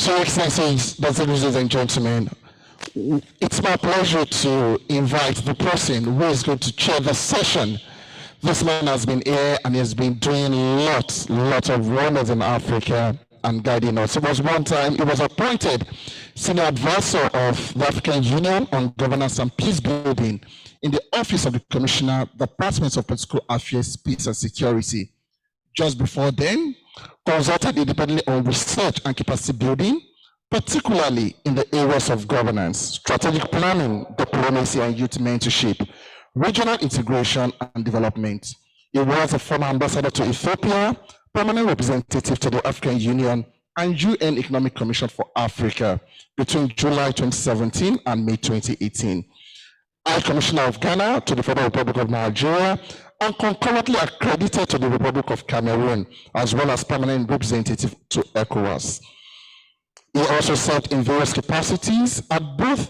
So, Excellencies, ladies and gentlemen, it's my pleasure to invite the person who is going to chair the session. This man has been here and he has been doing lots of wonders in Africa and guiding us. It was one time he was appointed senior advisor of the African Union on Governance and Peacebuilding in the Office of the Commissioner, Department of Political Affairs, Peace and Security. Just before then, consulted independently on research and capacity building, particularly in the areas of governance, strategic planning, diplomacy and youth mentorship, regional integration and development. He was a former ambassador to Ethiopia, permanent representative to the African Union and UN Economic Commission for Africa between July 2017 and May 2018. High Commissioner of Ghana to the Federal Republic of Nigeria, and concurrently accredited to the Republic of Cameroon, as well as permanent representative to ECOWAS. He also served in various capacities at both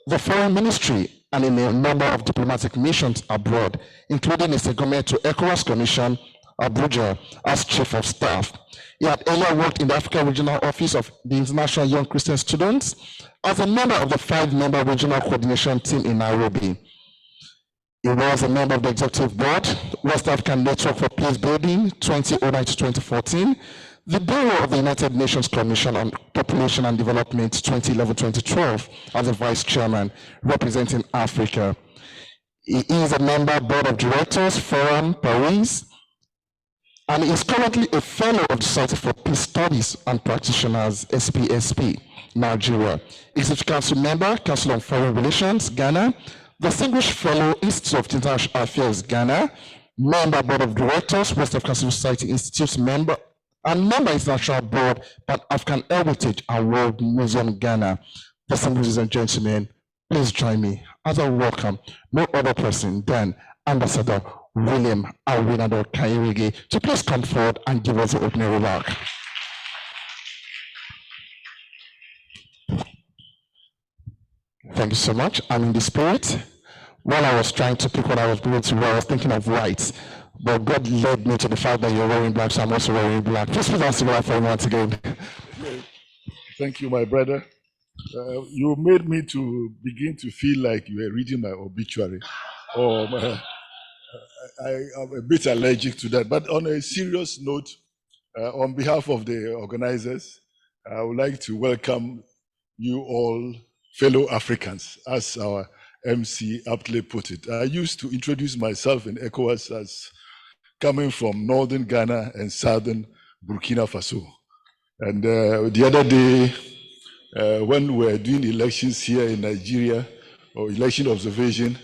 the Foreign Ministry and in a number of diplomatic missions abroad, including a secondment to ECOWAS Commission, Abuja, as Chief of Staff. He had earlier worked in the African Regional Office of the International Young Christian Students as a member of the 5-member regional coordination team in Nairobi. He was a member of the Executive Board, West African Network for Peacebuilding, 2009 to 2014, the Bureau of the United Nations Commission on Population and Development, 2011-2012, as a Vice Chairman, representing Africa. He is a member Board of Directors, Forum, Paris, and he is currently a Fellow of the Society for Peace Studies and Practitioners, SPSP, Nigeria. Executive Council member, Council on Foreign Relations, Ghana, Distinguished Fellow, Institute of International Affairs, Ghana, member Board of Directors, West African Civil Society Institute member, and member International Board, Pan-African Heritage and World Museum, Ghana. Ladies and gentlemen, please join me as I welcome no other person than Ambassador William Awinador-Kanyirige to please come forward and give us the opening remark. Thank you so much. I'm in the spirit. While I was trying to pick what I was going to wear, I was thinking of white, but God led me to the fact that you're wearing black, so I'm also wearing black. Please ask the for me once again. Thank you, my brother. You made me to begin to feel like you were reading my obituary. I'm a bit allergic to that. But on a serious note, on behalf of the organizers, I would like to welcome you all, fellow Africans, as our MC aptly put it. I used to introduce myself in ECOWAS as coming from northern Ghana and southern Burkina Faso. And the other day, when we were doing elections here in Nigeria, or election observation,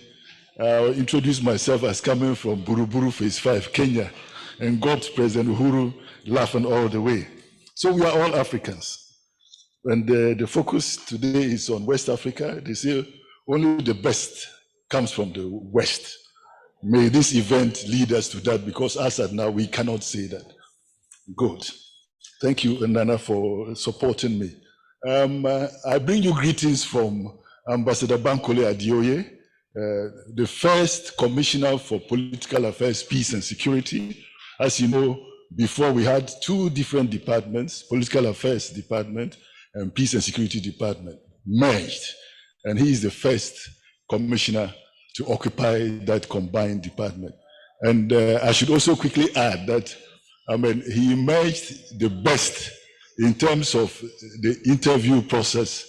I introduced myself as coming from Buruburu Phase 5, Kenya, and got President Uhuru laughing all the way. So we are all Africans. And the focus today is on West Africa. They say only the best comes from the West. May this event lead us to that, because as at now, we cannot say that. Good. Thank you, Nana, for supporting me. I bring you greetings from Ambassador Bankole Adeoye, the first Commissioner for Political Affairs, Peace and Security. As you know, before we had two different departments, Political Affairs Department and Peace and Security Department, merged. And he is the first commissioner to occupy that combined department. And I should also quickly add that, he emerged the best in terms of the interview process,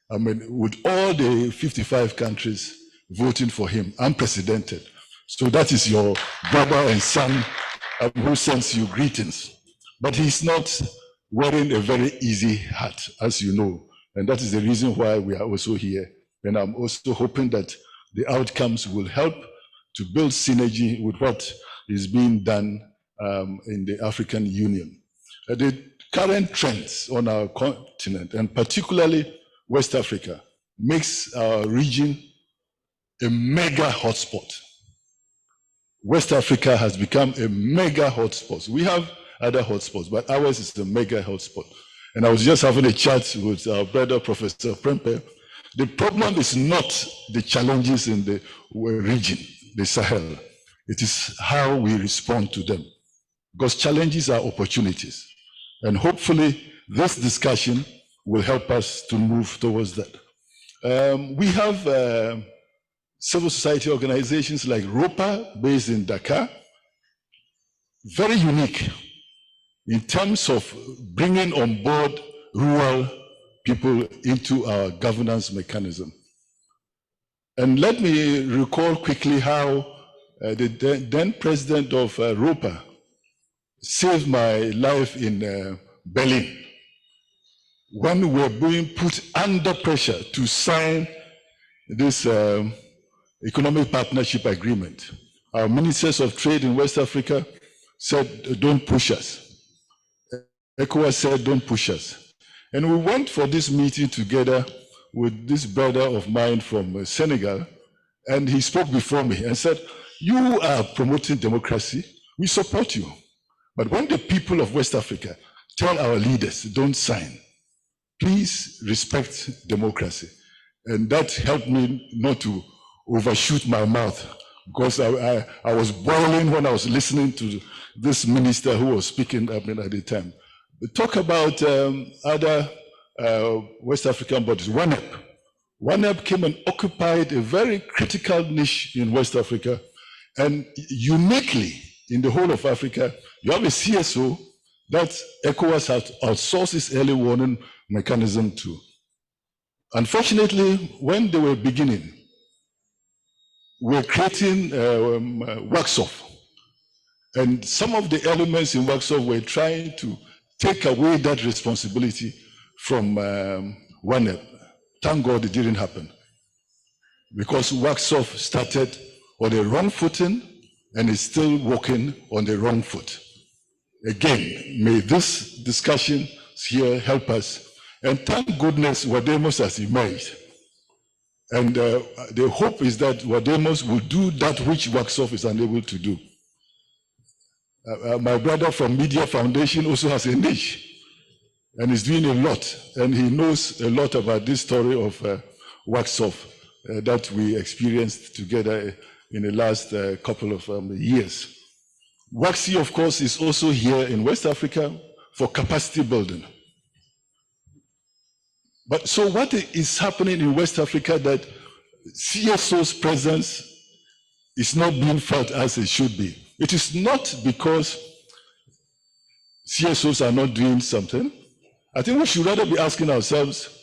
with all the 55 countries voting for him, unprecedented. So that is your brother and son who sends you greetings. But he's not wearing a very easy hat, as you know, and that is the reason why we are also here. And I'm also hoping that the outcomes will help to build synergy with what is being done in the African Union. The current trends on our continent, and particularly West Africa, makes our region a mega hotspot. West Africa has become a mega hotspot. We have other hotspots, but ours is the mega hotspot. And I was just having a chat with our brother, Professor Prempeh. The problem is not the challenges in the region, the Sahel. It is how we respond to them. Because challenges are opportunities. And hopefully this discussion will help us to move towards that. We have civil society organizations like ROPA, based in Dakar, very unique in terms of bringing on board rural people into our governance mechanism. And let me recall quickly how the then president of ROPA saved my life in Berlin when we were being put under pressure to sign this economic partnership agreement. Our ministers of trade in West Africa said, don't push us. ECOWAS said, don't push us. And we went for this meeting together with this brother of mine from Senegal, and he spoke before me and said, you are promoting democracy, we support you. But when the people of West Africa tell our leaders, don't sign, please respect democracy. And that helped me not to overshoot my mouth, because I was boiling when I was listening to this minister who was speaking at the time. We talk about other West African bodies. WANEP came and occupied a very critical niche in West Africa, and uniquely in the whole of Africa, you have a CSO that ECOWAS has outsourced its early warning mechanism to. Unfortunately, when they were beginning, we were creating WACSI, and some of the elements in WACSI were trying to take away that responsibility from WANEP. Thank God it didn't happen, because WACSI started on the wrong footing and is still walking on the wrong foot. Again, may this discussion here help us. And thank goodness WADEMOS has emerged. And the hope is that WADEMOS will do that which WACSI is unable to do. My brother from Media Foundation also has a niche and is doing a lot. And he knows a lot about this story of WACSI that we experienced together in the last couple of years. WACSI, of course, is also here in West Africa for capacity building. But so what is happening in West Africa that CSO's presence is not being felt as it should be? It is not because CSOs are not doing something. I think we should rather be asking ourselves,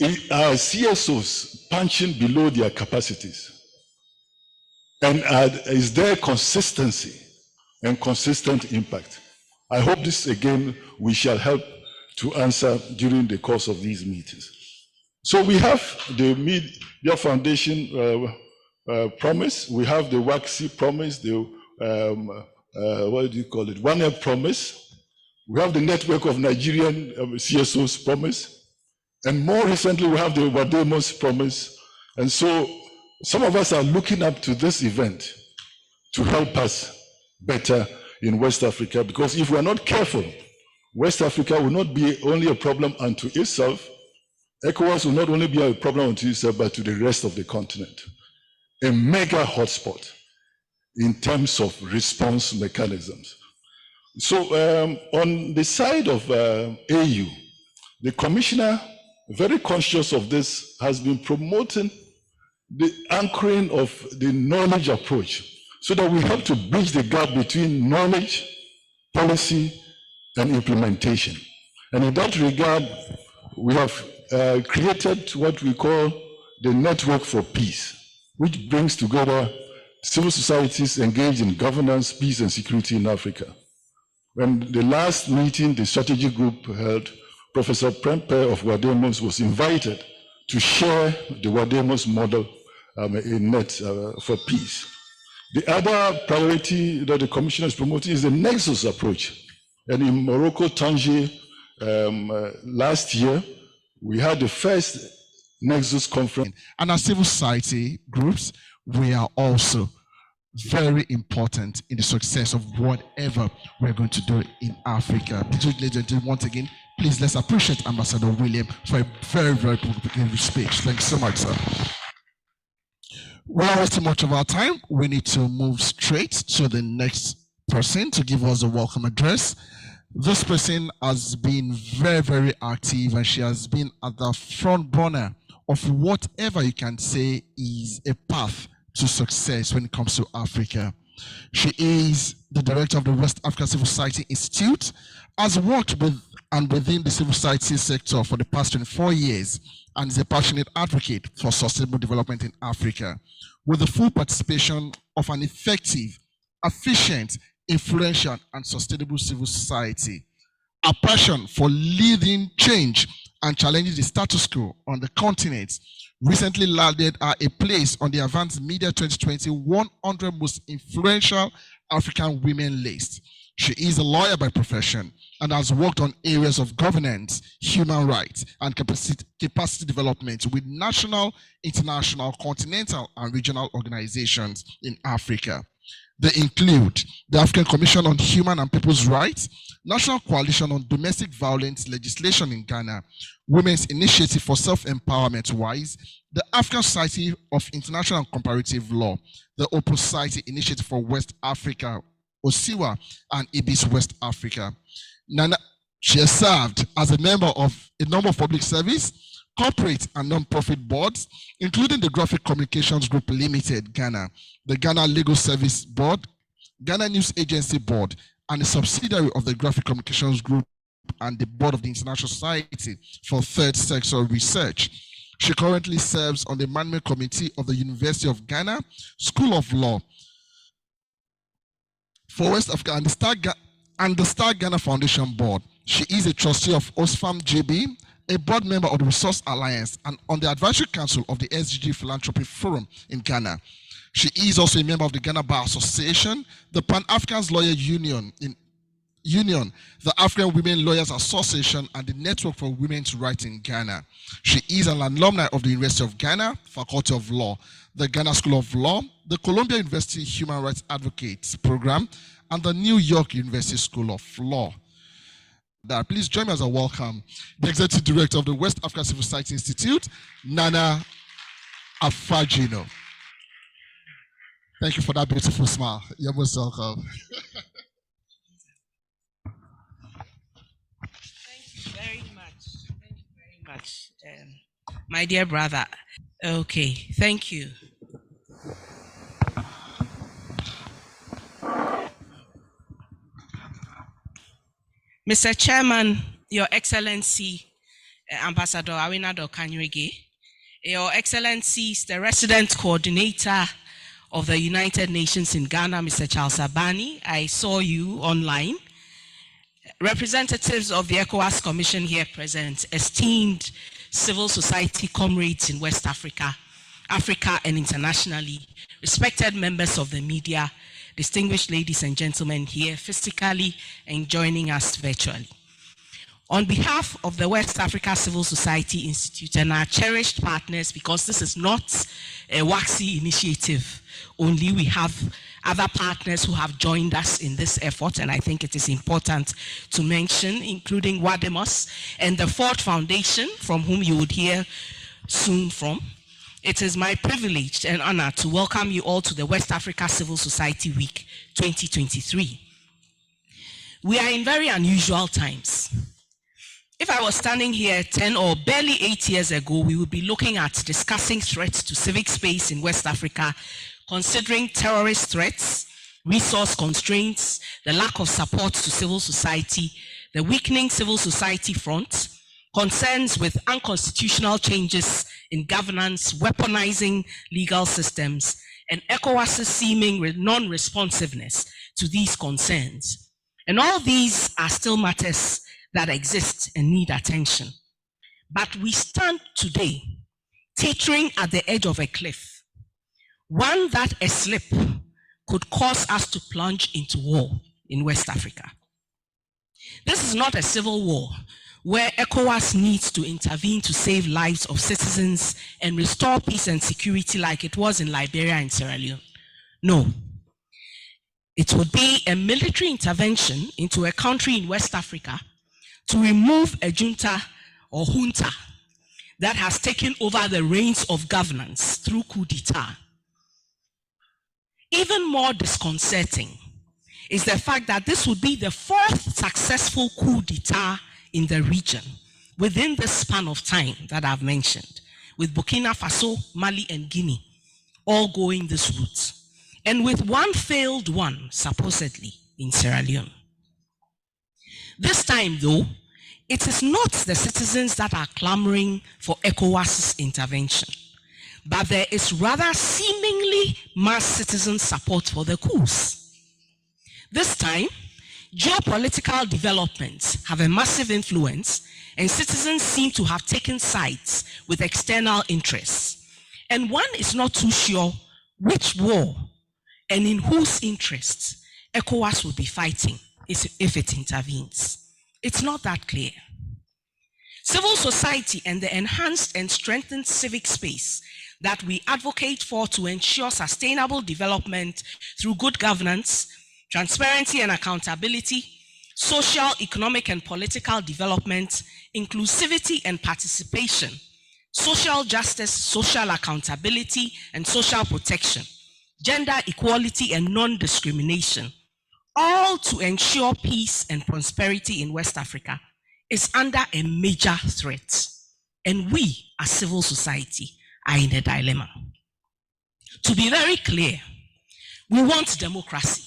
are CSOs punching below their capacities? And is there consistency and consistent impact? I hope this, again, we shall help to answer during the course of these meetings. So we have the Media Foundation promise, we have the WACSI promise, the, what do you call it, WANEP promise, we have the Network of Nigerian CSOs promise, and more recently we have the WADEMOS promise. And so some of us are looking up to this event to help us better in West Africa, because if we are not careful, West Africa will not be only a problem unto itself. ECOWAS will not only be a problem unto itself, but to the rest of the continent. A mega hotspot in terms of response mechanisms. So on the side of AU, the commissioner, very conscious of this, has been promoting the anchoring of the knowledge approach, so that we help to bridge the gap between knowledge, policy, and implementation. And in that regard, we have created what we call the Network for Peace, which brings together civil societies engaged in governance, peace, and security in Africa. When the last meeting the strategy group held, Professor Prempeh of WADEMOS was invited to share the WADEMOS model in Net for Peace. The other priority that the Commissioner is promoting is the Nexus approach. And in Morocco, Tangier, last year, we had the first Nexus conference. And as civil society groups, we are also very important in the success of whatever we're going to do in Africa. Once again, please let's appreciate Ambassador William for a very, very good speech. Thank you so much, sir. Without wasting much of our time, we need to move straight to the next person to give us a welcome address. This person has been very, very active, and she has been at the front burner of whatever you can say is a path to success when it comes to Africa. She is the director of the West Africa Civil Society Institute, has worked with and within the civil society sector for the past 24 years, and is a passionate advocate for sustainable development in Africa, with the full participation of an effective, efficient, influential, and sustainable civil society. A passion for leading change and challenging the status quo on the continent recently landed her a place on the Advanced Media 2020 100 Most Influential African Women list. She is a lawyer by profession and has worked on areas of governance, human rights, and capacity development with national, international, continental, and regional organizations in Africa. They include the African Commission on Human and People's Rights, National Coalition on Domestic Violence Legislation in Ghana, Women's Initiative for Self-Empowerment WISE, the African Society of International and Comparative Law, the Open Society Initiative for West Africa, OSIWA, and IBIS West Africa. She has served as a member of a number of public service, corporate and non-profit boards, including the Graphic Communications Group Limited, Ghana, the Ghana Legal Service Board, Ghana News Agency Board, and a subsidiary of the Graphic Communications Group and the board of the International Society for Third Sector Research. She currently serves on the Management Committee of the University of Ghana School of Law for West Africa and the Star Ghana Foundation Board. She is a trustee of Osfam JB, a board member of the Resource Alliance, and on the Advisory Council of the SDG Philanthropy Forum in Ghana. She is also a member of the Ghana Bar Association, the Pan-African Lawyer Union, the African Women Lawyers Association, and the Network for Women's Rights in Ghana. She is an alumni of the University of Ghana, Faculty of Law, the Ghana School of Law, the Columbia University Human Rights Advocates Program, and the New York University School of Law. Please join me as I welcome the Executive Director of the West Africa Civil Society Institute, Nana Afadzinu. Thank you for that beautiful smile. You're most welcome. Thank you very much. Thank you very much, my dear brother. Okay, thank you. Mr. Chairman, Your Excellency, Ambassador Awinador-Kanyirige, Your Excellencies, the Resident Coordinator of the United Nations in Ghana, Mr. Charles Abani, I saw you online. Representatives of the ECOWAS Commission here present, esteemed civil society comrades in West Africa, Africa and internationally, respected members of the media, distinguished ladies and gentlemen here physically and joining us virtually. On behalf of the West Africa Civil Society Institute and our cherished partners, because this is not a WACSI initiative only, we have other partners who have joined us in this effort, and I think it is important to mention, including WADEMOS and the Ford Foundation, from whom you would hear soon from. It is my privilege and honor to welcome you all to the West Africa Civil Society Week 2023. We are in very unusual times. If I was standing here 10 or barely 8 years ago, we would be looking at discussing threats to civic space in West Africa, considering terrorist threats, resource constraints, the lack of support to civil society, the weakening civil society front, concerns with unconstitutional changes in governance, weaponizing legal systems, and ECOWAS's seeming non-responsiveness to these concerns. And all these are still matters that exist and need attention. But we stand today teetering at the edge of a cliff, one that a slip could cause us to plunge into war in West Africa. This is not a civil war where ECOWAS needs to intervene to save lives of citizens and restore peace and security like it was in Liberia and Sierra Leone. No. It would be a military intervention into a country in West Africa to remove a junta or junta that has taken over the reins of governance through coup d'etat. Even more disconcerting is the fact that this would be the 4th successful coup d'etat in the region within the span of time that I've mentioned, with Burkina Faso, Mali, and Guinea all going this route, and with one failed one, supposedly, in Sierra Leone. This time, though, it is not the citizens that are clamoring for ECOWAS's intervention, but there is rather seemingly mass citizen support for the coups. This time, geopolitical developments have a massive influence, and citizens seem to have taken sides with external interests. And one is not too sure which war and in whose interests ECOWAS will be fighting if it intervenes. It's not that clear. Civil society and the enhanced and strengthened civic space that we advocate for to ensure sustainable development through good governance, transparency and accountability, social, economic and political development, inclusivity and participation, social justice, social accountability and social protection, gender equality and non-discrimination, all to ensure peace and prosperity in West Africa, is under a major threat. And we, as civil society, are in a dilemma. To be very clear, we want democracy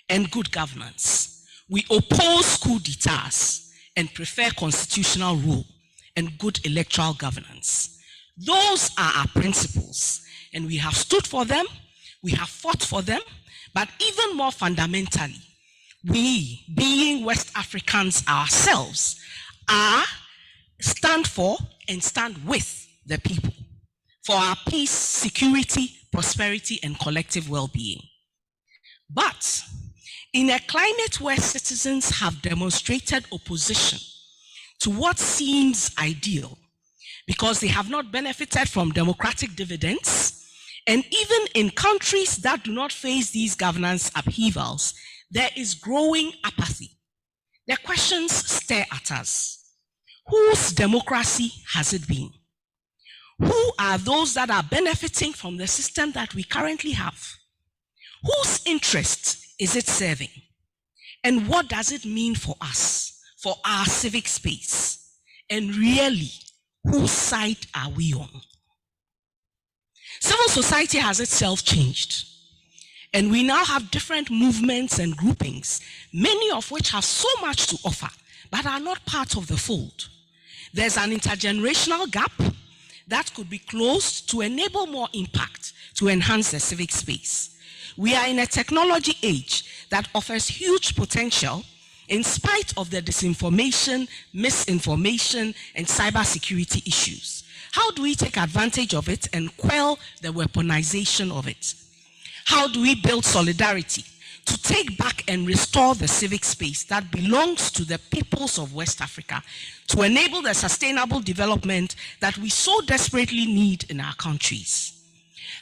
and good governance. We oppose coup d'etats and prefer constitutional rule and good electoral governance. Those are our principles, and we have stood for them, we have fought for them, but even more fundamentally, we, being West Africans ourselves, stand for and stand with the people for our peace, security, prosperity, and collective well-being. But in a climate where citizens have demonstrated opposition to what seems ideal because they have not benefited from democratic dividends, and even in countries that do not face these governance upheavals, there is growing apathy. The questions stare at us. Whose democracy has it been? Who are those that are benefiting from the system that we currently have? Whose interest is it serving? And what does it mean for us, for our civic space? And really, whose side are we on? Civil society has itself changed, and we now have different movements and groupings, many of which have so much to offer, but are not part of the fold. There's an intergenerational gap that could be closed to enable more impact, to enhance the civic space. We are in a technology age that offers huge potential in spite of the disinformation, misinformation, and cybersecurity issues. How do we take advantage of it and quell the weaponization of it? How do we build solidarity to take back and restore the civic space that belongs to the peoples of West Africa to enable the sustainable development that we so desperately need in our countries?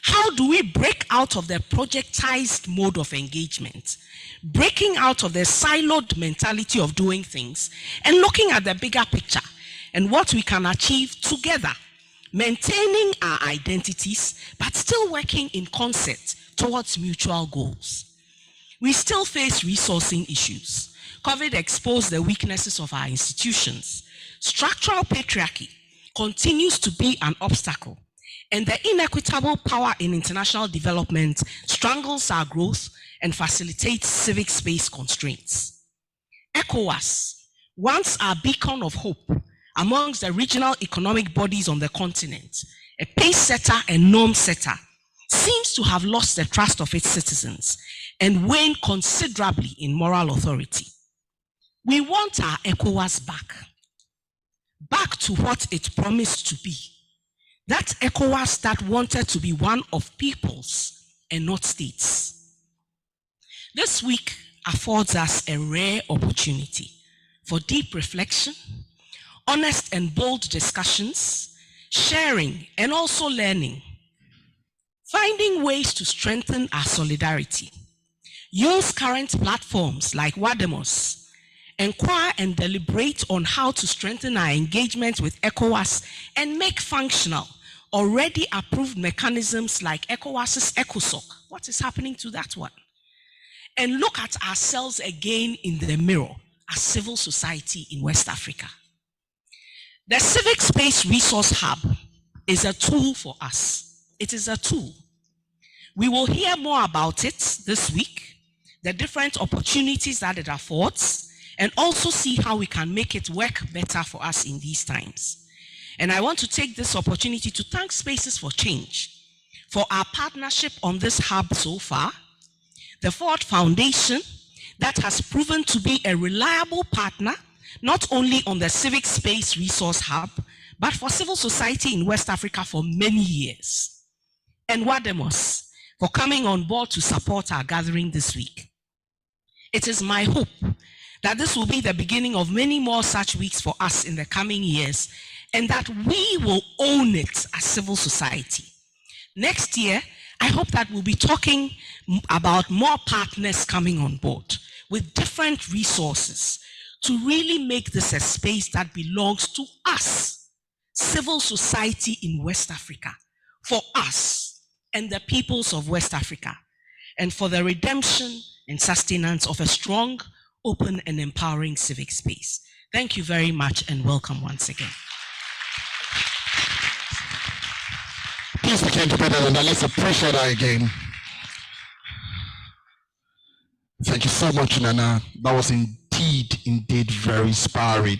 How do we break out of the projectized mode of engagement, breaking out of the siloed mentality of doing things and looking at the bigger picture and what we can achieve together, maintaining our identities, but still working in concert towards mutual goals? We still face resourcing issues. COVID exposed the weaknesses of our institutions. Structural patriarchy continues to be an obstacle, and the inequitable power in international development strangles our growth and facilitates civic space constraints. ECOWAS, once our beacon of hope amongst the regional economic bodies on the continent, a pace setter and norm setter, seems to have lost the trust of its citizens and waned considerably in moral authority. We want our ECOWAS back to what it promised to be. That ECOWAS that wanted to be one of peoples and not states. This week affords us a rare opportunity for deep reflection, honest and bold discussions, sharing and also learning, finding ways to strengthen our solidarity, use current platforms like WADEMOS, inquire and deliberate on how to strengthen our engagement with ECOWAS and make functional already approved mechanisms like ECOWAS's ECOSOC. What is happening to that one? and look at ourselves again in the mirror as civil society in West Africa. The Civic Space Resource Hub is a tool for us. It is a tool. We will hear more about it this week, the different opportunities that it affords, and also see how we can make it work better for us in these times. And I want to take this opportunity to thank Spaces for Change for our partnership on this hub so far, the Ford Foundation that has proven to be a reliable partner, not only on the Civic Space Resource Hub, but for civil society in West Africa for many years. And WADEMOS for coming on board to support our gathering this week. It is my hope that this will be the beginning of many more such weeks for us in the coming years, and that we will own it as civil society. Next year, I hope that we'll be talking about more partners coming on board with different resources to really make this a space that belongs to us, civil society in West Africa, for us and the peoples of West Africa, and for the redemption and sustenance of a strong, open, and empowering civic space. Thank you very much and welcome once again. Please begin to better than that. Let's appreciate that again. Thank you so much, Nana. That was indeed very inspiring.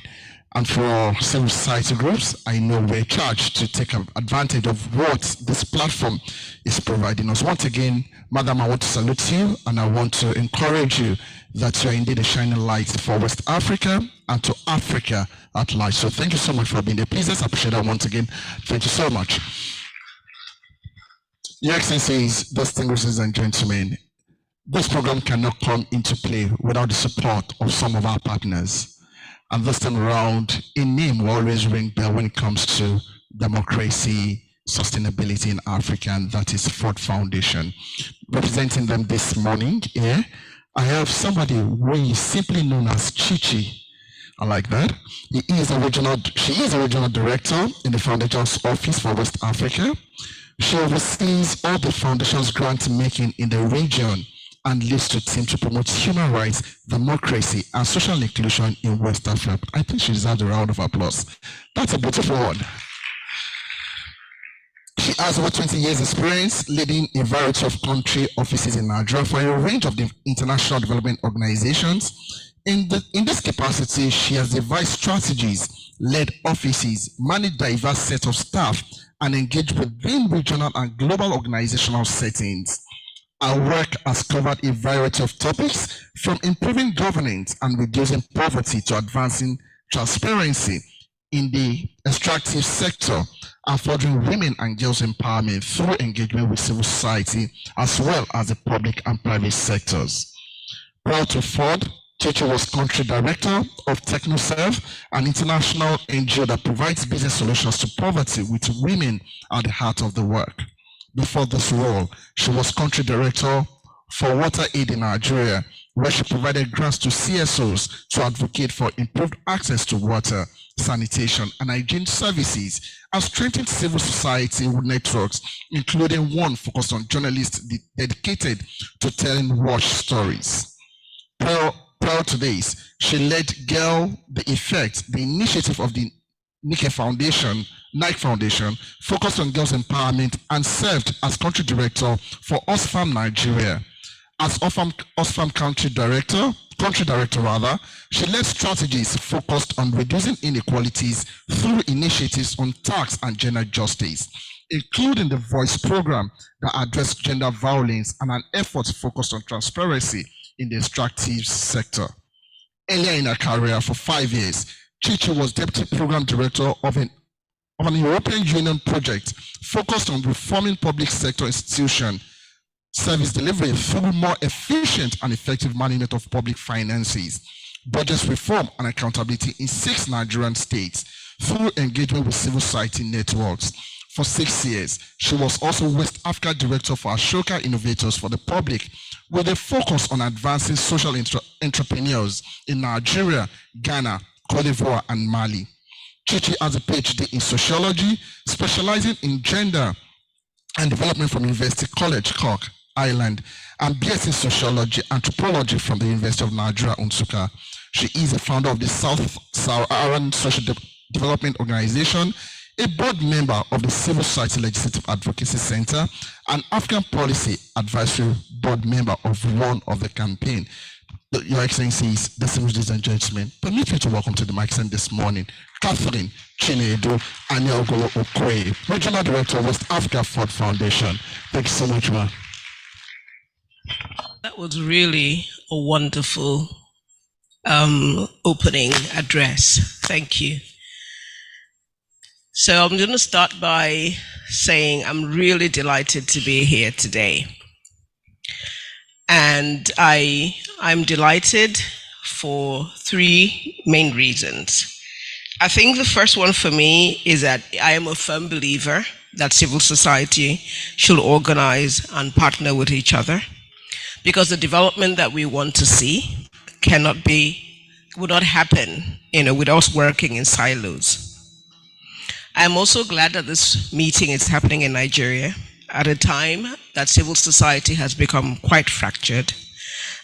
And for civil society groups, I know we're charged to take advantage of what this platform is providing us. Once again, Madam, I want to salute you and I want to encourage you that you are indeed a shining light for West Africa and to Africa at large. So thank you so much for being there. Please let's appreciate that once again. Thank you so much. Your Excellencies, distinguished and gentlemen, this program cannot come into play without the support of some of our partners. And this time around, a name will always ring bell when it comes to democracy, sustainability in Africa, and that is Ford Foundation. Representing them this morning here, I have somebody who is simply known as Chichi. I like that. She is a regional director in the Foundation's Office for West Africa. She oversees all the Foundation's grant making in the region and leads the team to promote human rights, democracy, and social inclusion in West Africa. I think she deserves a round of applause. That's a beautiful one. She has over 20 years experience leading a variety of country offices in Nigeria for a range of the international development organizations. In this capacity, she has devised strategies, led offices, managed diverse set of staff, and engaged within regional and global organizational settings. Our work has covered a variety of topics, from improving governance and reducing poverty to advancing transparency in the extractive sector and furthering women and girls' empowerment through engagement with civil society as well as the public and private sectors. Prior to Ford, Chichi was country director of TechnoServe, an international NGO that provides business solutions to poverty with women at the heart of the work. Before this role, she was country director for Water Aid in Nigeria, where she provided grants to CSOs to advocate for improved access to water, sanitation, and hygiene services, and strengthened civil society networks, including one focused on journalists dedicated to telling watch stories. Prior to this, she led Girl the Effect, the initiative of the Nike Foundation, focused on girls' empowerment, and served as country director for Oxfam Nigeria. As Oxfam country director, she led strategies focused on reducing inequalities through initiatives on tax and gender justice, including the Voice program that addressed gender violence and an effort focused on transparency in the extractive sector. Earlier in her career, for 5 years, Chichi was deputy program director of an European Union project focused on reforming public sector institution service delivery through more efficient and effective management of public finances, budget reform and accountability in 6 Nigerian states through engagement with civil society networks. For 6 years, she was also West Africa Director for Ashoka Innovators for the Public, with a focus on advancing social entrepreneurs in Nigeria, Ghana, Cote d'Ivoire, and Mali. Chichi has a PhD in sociology, specializing in gender and development from University College Cork, Island, and BS in Sociology, Anthropology from the University of Nigeria, Nsukka. She is a founder of the South Saharan Social Development Organization, a board member of the Civil Society Legislative Advocacy Center, and African Policy Advisory Board member of one of the campaign. Your Excellencies, distinguished ladies and gentlemen, permit me to welcome to the mic this morning Catherine Chinedu Aniagolu-Okoye, Regional Director of West Africa Ford Foundation. Thank you so much, ma'am. That was really a wonderful opening address. Thank you. So I'm going to start by saying I'm really delighted to be here today. And I'm delighted for three main reasons. I think the first one for me is that I am a firm believer that civil society should organize and partner with each other, because the development that we want to see would not happen, with us working in silos. I'm also glad that this meeting is happening in Nigeria at a time that civil society has become quite fractured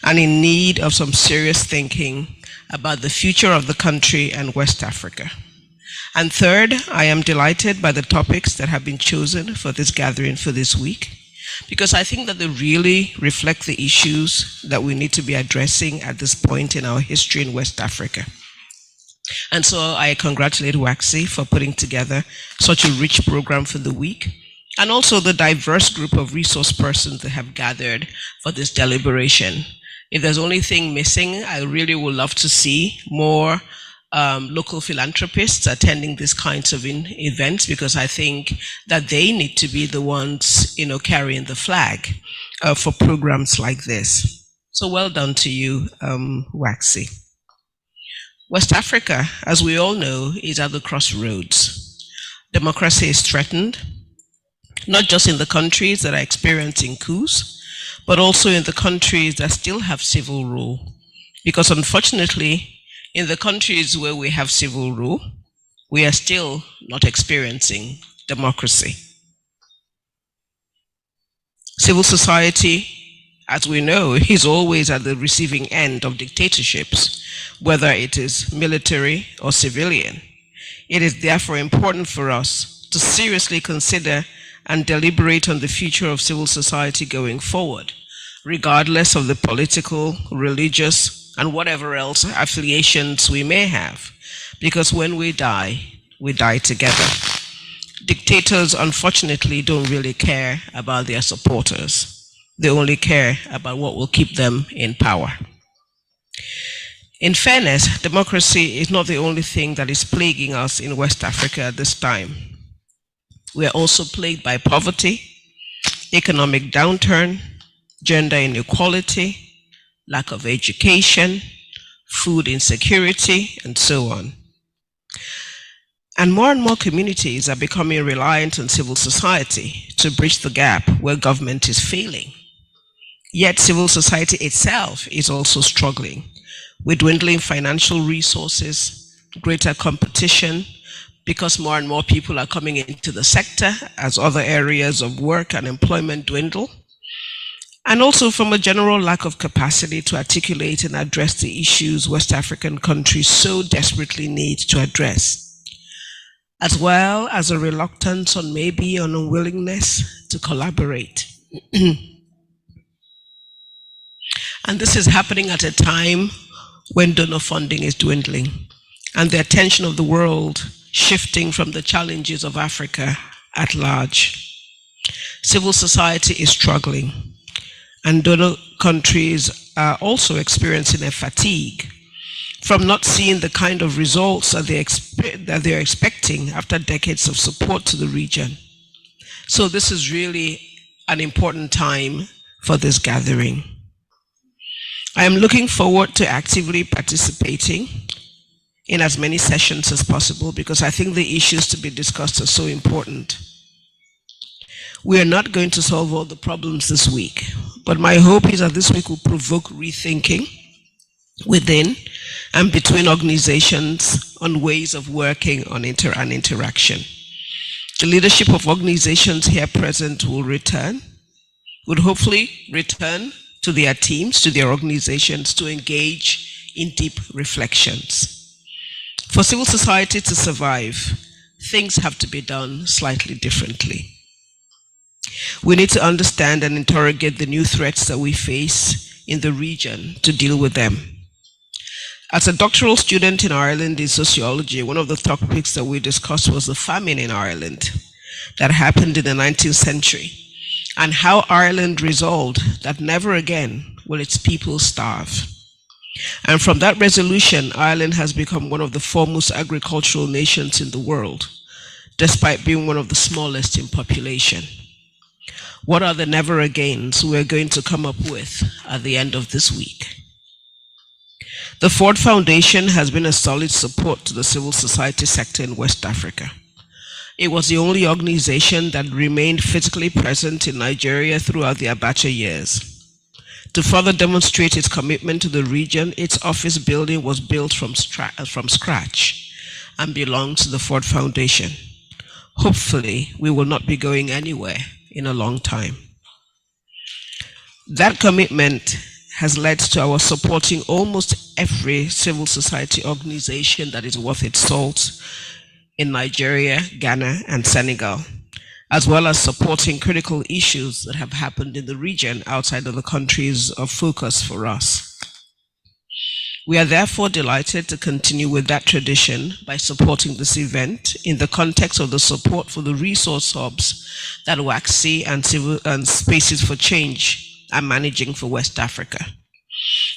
and in need of some serious thinking about the future of the country and West Africa. And third, I am delighted by the topics that have been chosen for this gathering for this week, because I think that they really reflect the issues that we need to be addressing at this point in our history in West Africa. And so I congratulate WACSI for putting together such a rich program for the week, and also the diverse group of resource persons that have gathered for this deliberation. If there's only thing missing, I really would love to see more local philanthropists attending these kinds of events, because I think that they need to be the ones, carrying the flag for programs like this. So well done to you, WACSI. West Africa, as we all know, is at the crossroads. Democracy is threatened, not just in the countries that are experiencing coups, but also in the countries that still have civil rule. Because unfortunately, in the countries where we have civil rule, we are still not experiencing democracy. Civil society, as we know, is always at the receiving end of dictatorships, whether it is military or civilian. It is therefore important for us to seriously consider and deliberate on the future of civil society going forward, regardless of the political, religious, and whatever else affiliations we may have. Because when we die together. Dictators, unfortunately, don't really care about their supporters. They only care about what will keep them in power. In fairness, democracy is not the only thing that is plaguing us in West Africa at this time. We are also plagued by poverty, economic downturn, gender inequality, lack of education, food insecurity, and so on. And more communities are becoming reliant on civil society to bridge the gap where government is failing. Yet civil society itself is also struggling with dwindling financial resources, greater competition, because more and more people are coming into the sector as other areas of work and employment dwindle, and also from a general lack of capacity to articulate and address the issues West African countries so desperately need to address, as well as a reluctance or maybe an unwillingness to collaborate. And this is happening at a time when donor funding is dwindling and the attention of the world shifting from the challenges of Africa at large. Civil society is struggling, and donor countries are also experiencing a fatigue from not seeing the kind of results that they're expecting after decades of support to the region. So this is really an important time for this gathering. I am looking forward to actively participating in as many sessions as possible, because I think the issues to be discussed are so important. We are not going to solve all the problems this week, but my hope is that this week will provoke rethinking within and between organizations on ways of working on interaction. The leadership of organizations here present will return, would hopefully return to their teams, to their organizations, to engage in deep reflections. For civil society to survive, things have to be done slightly differently. We need to understand and interrogate the new threats that we face in the region to deal with them. As a doctoral student in Ireland in sociology, one of the topics that we discussed was the famine in Ireland that happened in the 19th century, and how Ireland resolved that never again will its people starve. And from that resolution, Ireland has become one of the foremost agricultural nations in the world, despite being one of the smallest in population. What are the never agains we're going to come up with at the end of this week? The Ford Foundation has been a solid support to the civil society sector in West Africa. It was the only organization that remained physically present in Nigeria throughout the Abacha years. To further demonstrate its commitment to the region, its office building was built from scratch and belongs to the Ford Foundation. Hopefully, we will not be going anywhere in a long time. That commitment has led to our supporting almost every civil society organization that is worth its salt in Nigeria, Ghana, and Senegal, as well as supporting critical issues that have happened in the region outside of the countries of focus for us. We are therefore delighted to continue with that tradition by supporting this event in the context of the support for the resource hubs that WACSI and Spaces for Change are managing for West Africa.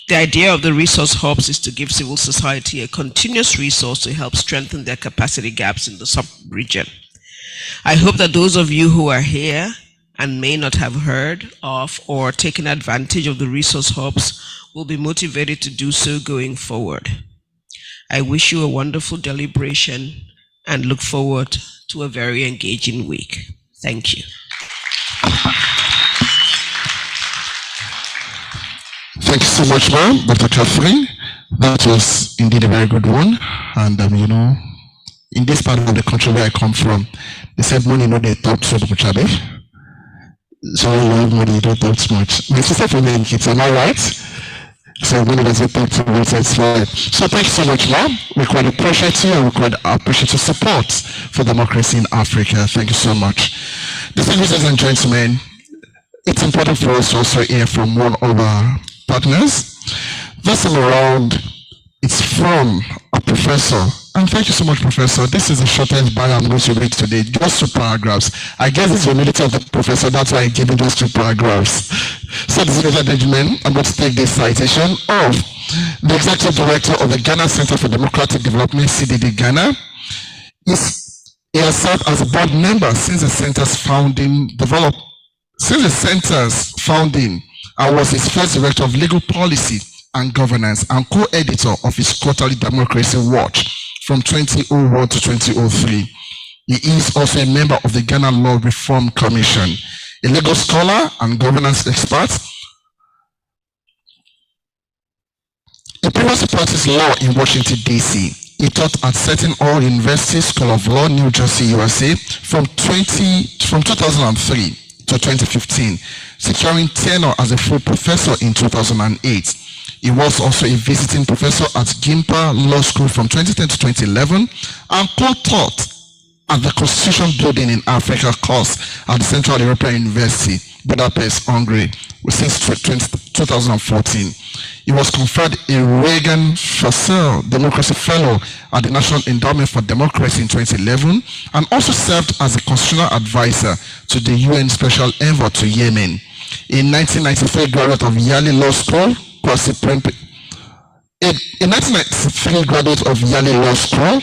The idea of the resource hubs is to give civil society a continuous resource to help strengthen their capacity gaps in the sub-region. I hope that those of you who are here and may not have heard of or taken advantage of the resource hubs will be motivated to do so going forward. I wish you a wonderful deliberation and look forward to a very engaging week. Thank you. Thank you so much, ma'am, Dr. Catherine. That was indeed a very good one. And, you know, in this part of the country where I come from, they said money, no, they talk so much. So when you have money, you don't talk too much. My sister from the kids, am I right? So money doesn't talk too much, that's right. So thank you so much, ma'am. We quite appreciate you and we quite appreciate your support for democracy in Africa. Thank you so much. Distinguished ladies and gentlemen, it's important for us to also hear from one of our partners. This time around, it's from a professor. And thank you so much, Professor. This is the shortest bio I'm going to read today, just 2 paragraphs. I guess it's the humility of the professor, that's why I gave you just 2 paragraphs. So, ladies and gentlemen, I'm going to take this citation of the Executive Director of the Ghana Center for Democratic Development, CDD-Ghana. He has served as a board member since the center's founding, and was its first director of legal policy and governance and co-editor of his quarterly Democracy Watch from 2001 to 2003. He is also a member of the Ghana Law Reform Commission, a legal scholar and governance expert. He previously practiced law in Washington, D.C. He taught at Seton Hall University School of Law, New Jersey, USA from 2003 to 2015, securing tenure as a full professor in 2008. He was also a visiting professor at Gimpa Law School from 2010 to 2011 and co-taught at the Constitution Building in Africa course at the Central European University, Budapest, Hungary, since 2014. He was conferred a Reagan-Fassel Democracy Fellow at the National Endowment for Democracy in 2011 and also served as a constitutional advisor to the UN Special Envoy to Yemen. In 1993, graduate of Yale Law School, Prempeh. In 1993, graduate of Yale Law School,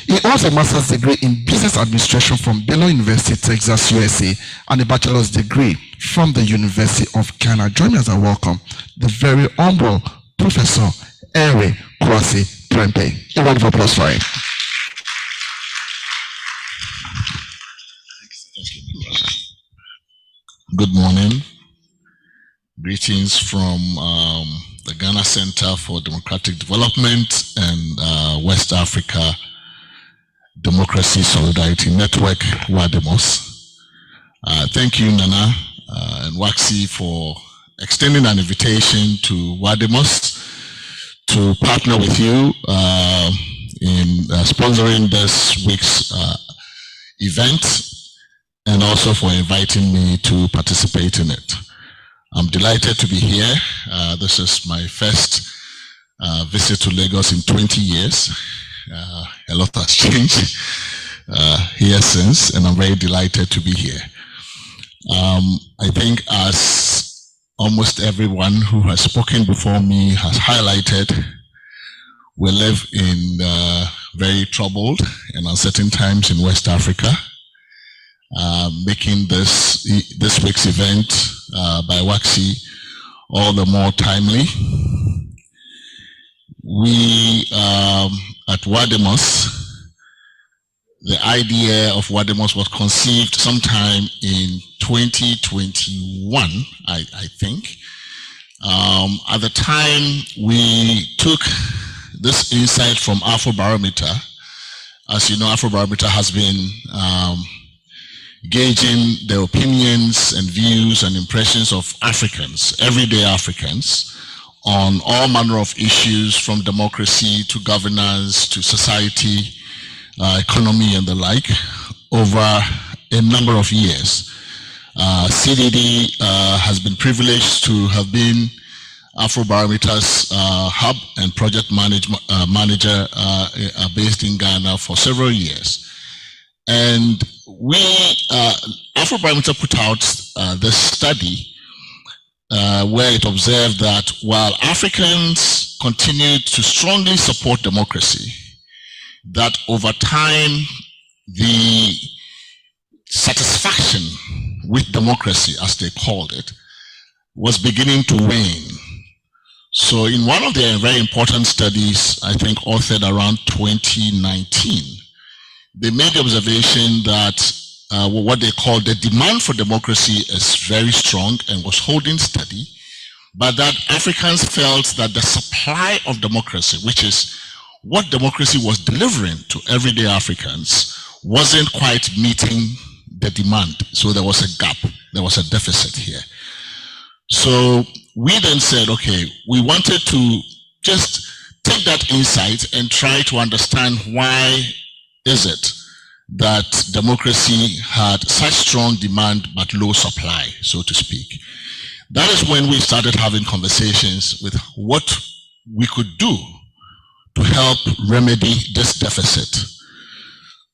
he holds a master's degree in business administration from Baylor University, Texas, USA, and a bachelor's degree from the University of Ghana. Join me as I welcome the very humble Professor Henry.K. Prempeh. A round of applause for him. Good morning. Greetings from the Ghana Center for Democratic Development and West Africa Democracy Solidarity Network, WADEMOS. Thank you, Nana, and WACSI for extending an invitation to WADEMOS to partner with you in sponsoring this week's event, and also for inviting me to participate in it. I'm delighted to be here. This is my first visit to Lagos in 20 years. A lot has changed here since, and I'm very delighted to be here. I think, as almost everyone who has spoken before me has highlighted, we live in very troubled and uncertain times in West Africa, making this week's event by WACSI all the more timely. We at WADEMOS, the idea of WADEMOS was conceived sometime in 2021, I think. At the time, we took this insight from Afrobarometer. As you know, Afrobarometer has been gauging the opinions and views and impressions of Africans, everyday Africans, on all manner of issues, from democracy to governance to society, economy and the like, over a number of years. CDD has been privileged to have been Afrobarometer's hub and project manager based in Ghana for several years. And we, Afrobarometer put out this study where it observed that while Africans continued to strongly support democracy, that over time, the satisfaction with democracy, as they called it, was beginning to wane. So in one of their very important studies, I think authored around 2019, they made the observation that what they called the demand for democracy is very strong and was holding steady, but that Africans felt that the supply of democracy, which is what democracy was delivering to everyday Africans, wasn't quite meeting the demand. So there was a gap, there was a deficit here. So we then said, okay, we wanted to just take that insight and try to understand why is it that democracy had such strong demand but low supply, so to speak. That is when we started having conversations with what we could do to help remedy this deficit.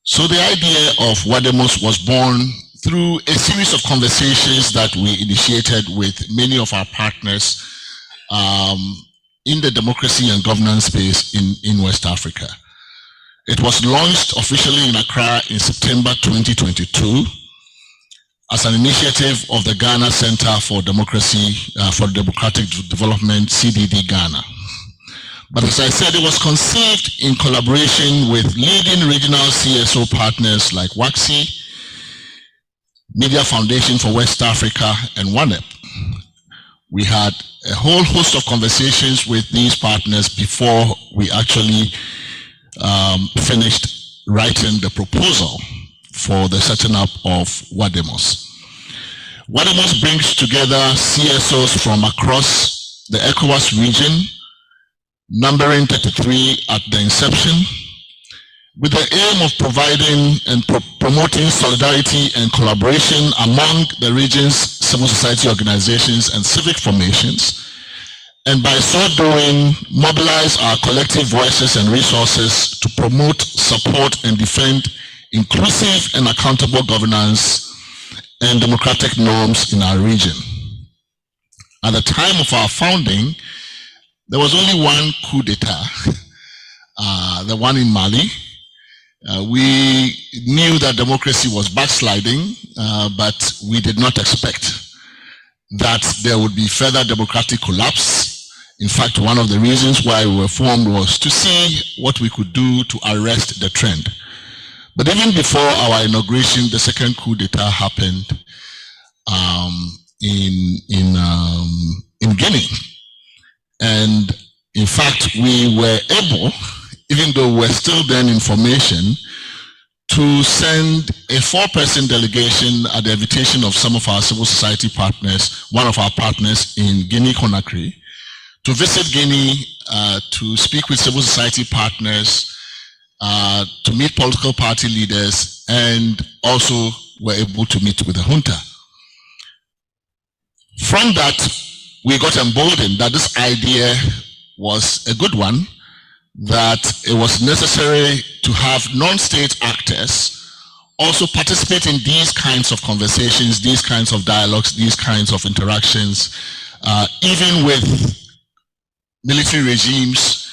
So the idea of WADEMOS was born through a series of conversations that we initiated with many of our partners in the democracy and governance space in West Africa. It was launched officially in Accra in September 2022 as an initiative of the Ghana Center for Democracy, for Democratic Development, CDD-Ghana. But as I said, it was conceived in collaboration with leading regional CSO partners like WACSI, Media Foundation for West Africa, and WANEP. We had a whole host of conversations with these partners before we actually finished writing the proposal for the setting up of WADEMOS. WADEMOS brings together CSOs from across the ECOWAS region, numbering 33 at the inception, with the aim of providing and promoting solidarity and collaboration among the region's civil society organizations and civic formations, and by so doing, mobilize our collective voices and resources to promote, support, and defend inclusive and accountable governance and democratic norms in our region. At the time of our founding, there was only one coup d'etat, the one in Mali. We knew that democracy was backsliding, but we did not expect that there would be further democratic collapse. In fact, one of the reasons why we were formed was to see what we could do to arrest the trend. But even before our inauguration, the second coup d'etat happened in Guinea. And in fact, we were able, even though we're still then in formation, to send a 4-person delegation at the invitation of some of our civil society partners, one of our partners in Guinea-Conakry, to visit Guinea, to speak with civil society partners, to meet political party leaders, and also were able to meet with the junta. From that, we got emboldened that this idea was a good one, that it was necessary to have non-state actors also participate in these kinds of conversations, these kinds of dialogues, these kinds of interactions, even with military regimes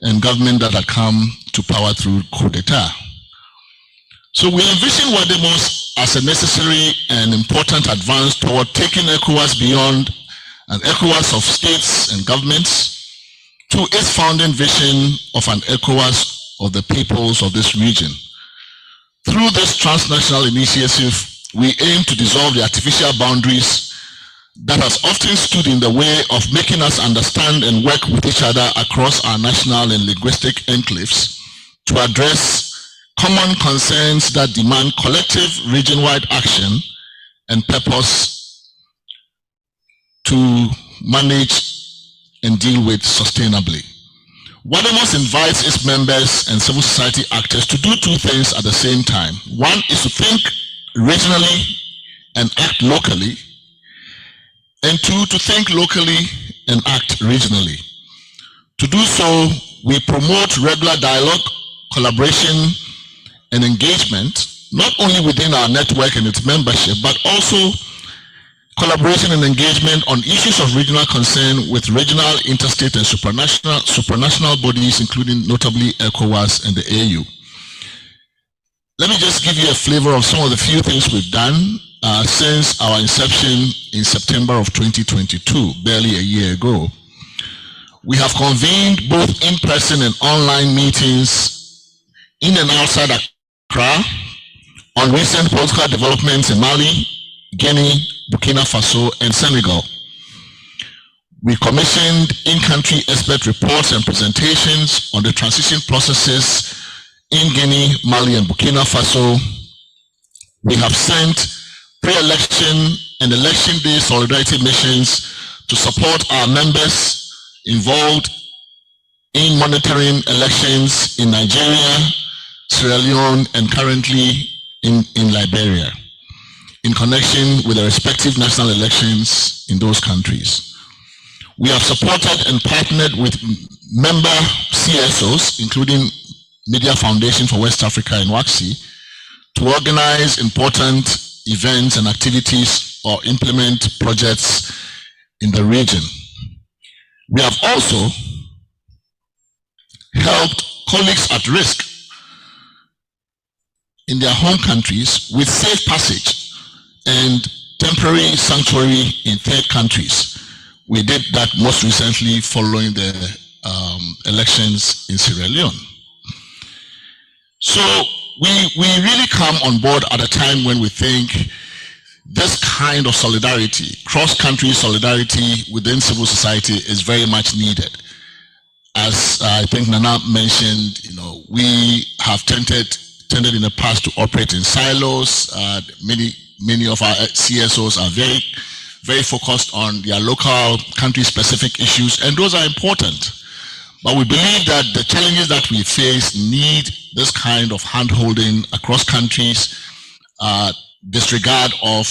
and government that had come to power through coup d'etat. So we envision WADEMOS as a necessary and important advance toward taking ECOWAS beyond an ECOWAS of states and governments to its founding vision of an ECOWAS of the peoples of this region. Through this transnational initiative, we aim to dissolve the artificial boundaries that has often stood in the way of making us understand and work with each other across our national and linguistic enclaves to address common concerns that demand collective region-wide action and purpose to manage and deal with sustainably. WADEMOS invites its members and civil society actors to do two things at the same time. One is to think regionally and act locally, and two, to think locally and act regionally. To do so, we promote regular dialogue, collaboration, and engagement, not only within our network and its membership, but also collaboration and engagement on issues of regional concern with regional, interstate, and supranational bodies, including notably ECOWAS and the AU. Let me just give you a flavor of some of the few things we've done since our inception in September of 2022, barely a year ago. We have convened both in-person and online meetings in and outside Accra on recent political developments in Mali, Guinea, Burkina Faso, and Senegal. We commissioned in-country expert reports and presentations on the transition processes in Guinea, Mali, and Burkina Faso. We have sent pre-election and election day solidarity missions to support our members involved in monitoring elections in Nigeria, Sierra Leone, and currently in Liberia, in connection with the respective national elections in those countries. We have supported and partnered with member CSOs, including Media Foundation for West Africa and WACSI, to organize important events and activities or implement projects in the region. We have also helped colleagues at risk in their home countries with safe passage and temporary sanctuary in third countries. We did that most recently following the elections in Sierra Leone. So we really come on board at a time when we think this kind of solidarity, cross-country solidarity within civil society, is very much needed. As I think Nana mentioned, we have tended in the past to operate in silos. Many of our CSOs are very focused on their local country-specific issues, and those are important. But we believe that the challenges that we face need this kind of hand-holding across countries, disregard of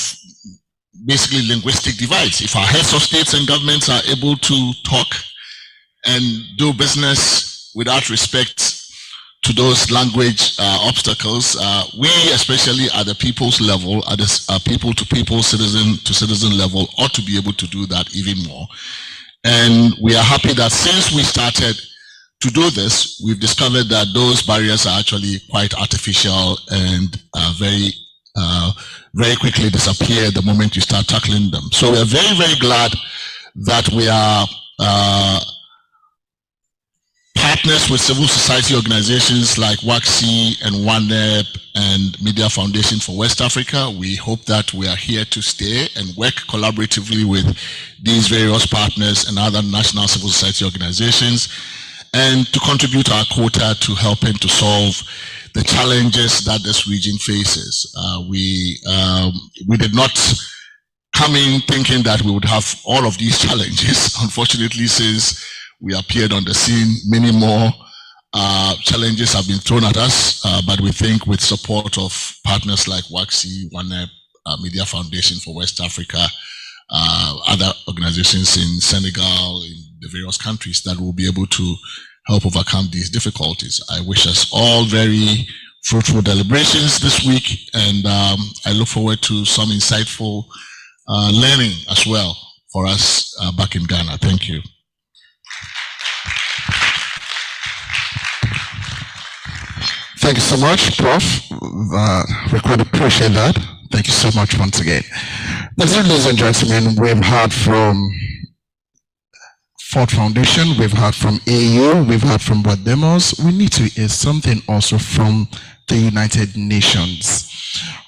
basically linguistic divides. If our heads of states and governments are able to talk and do business without respect to those language obstacles, we, especially at the people's level, at the people-to-people, citizen-to-citizen level, ought to be able to do that even more. And we are happy that since we started to do this, we've discovered that those barriers are actually quite artificial and very quickly disappear the moment you start tackling them. So we are very, very glad that we are partners with civil society organizations like WACSI and WANEP and Media Foundation for West Africa. We hope that we are here to stay and work collaboratively with these various partners and other national civil society organizations, and to contribute our quota to helping to solve the challenges that this region faces. We did not come in thinking that we would have all of these challenges. Unfortunately, since we appeared on the scene, many more challenges have been thrown at us, but we think with support of partners like WACSI, WANEP, Media Foundation for West Africa, other organizations in Senegal, in the various countries, that we'll be able to help overcome these difficulties. I wish us all very fruitful deliberations this week, and I look forward to some insightful learning as well for us back in Ghana. Thank you. Thank you so much, Prof. We quite appreciate that. Thank you so much once again. Ladies and gentlemen, we've heard from Ford Foundation, we've heard from AU, we've heard from WADEMOS. We need to hear something also from the United Nations.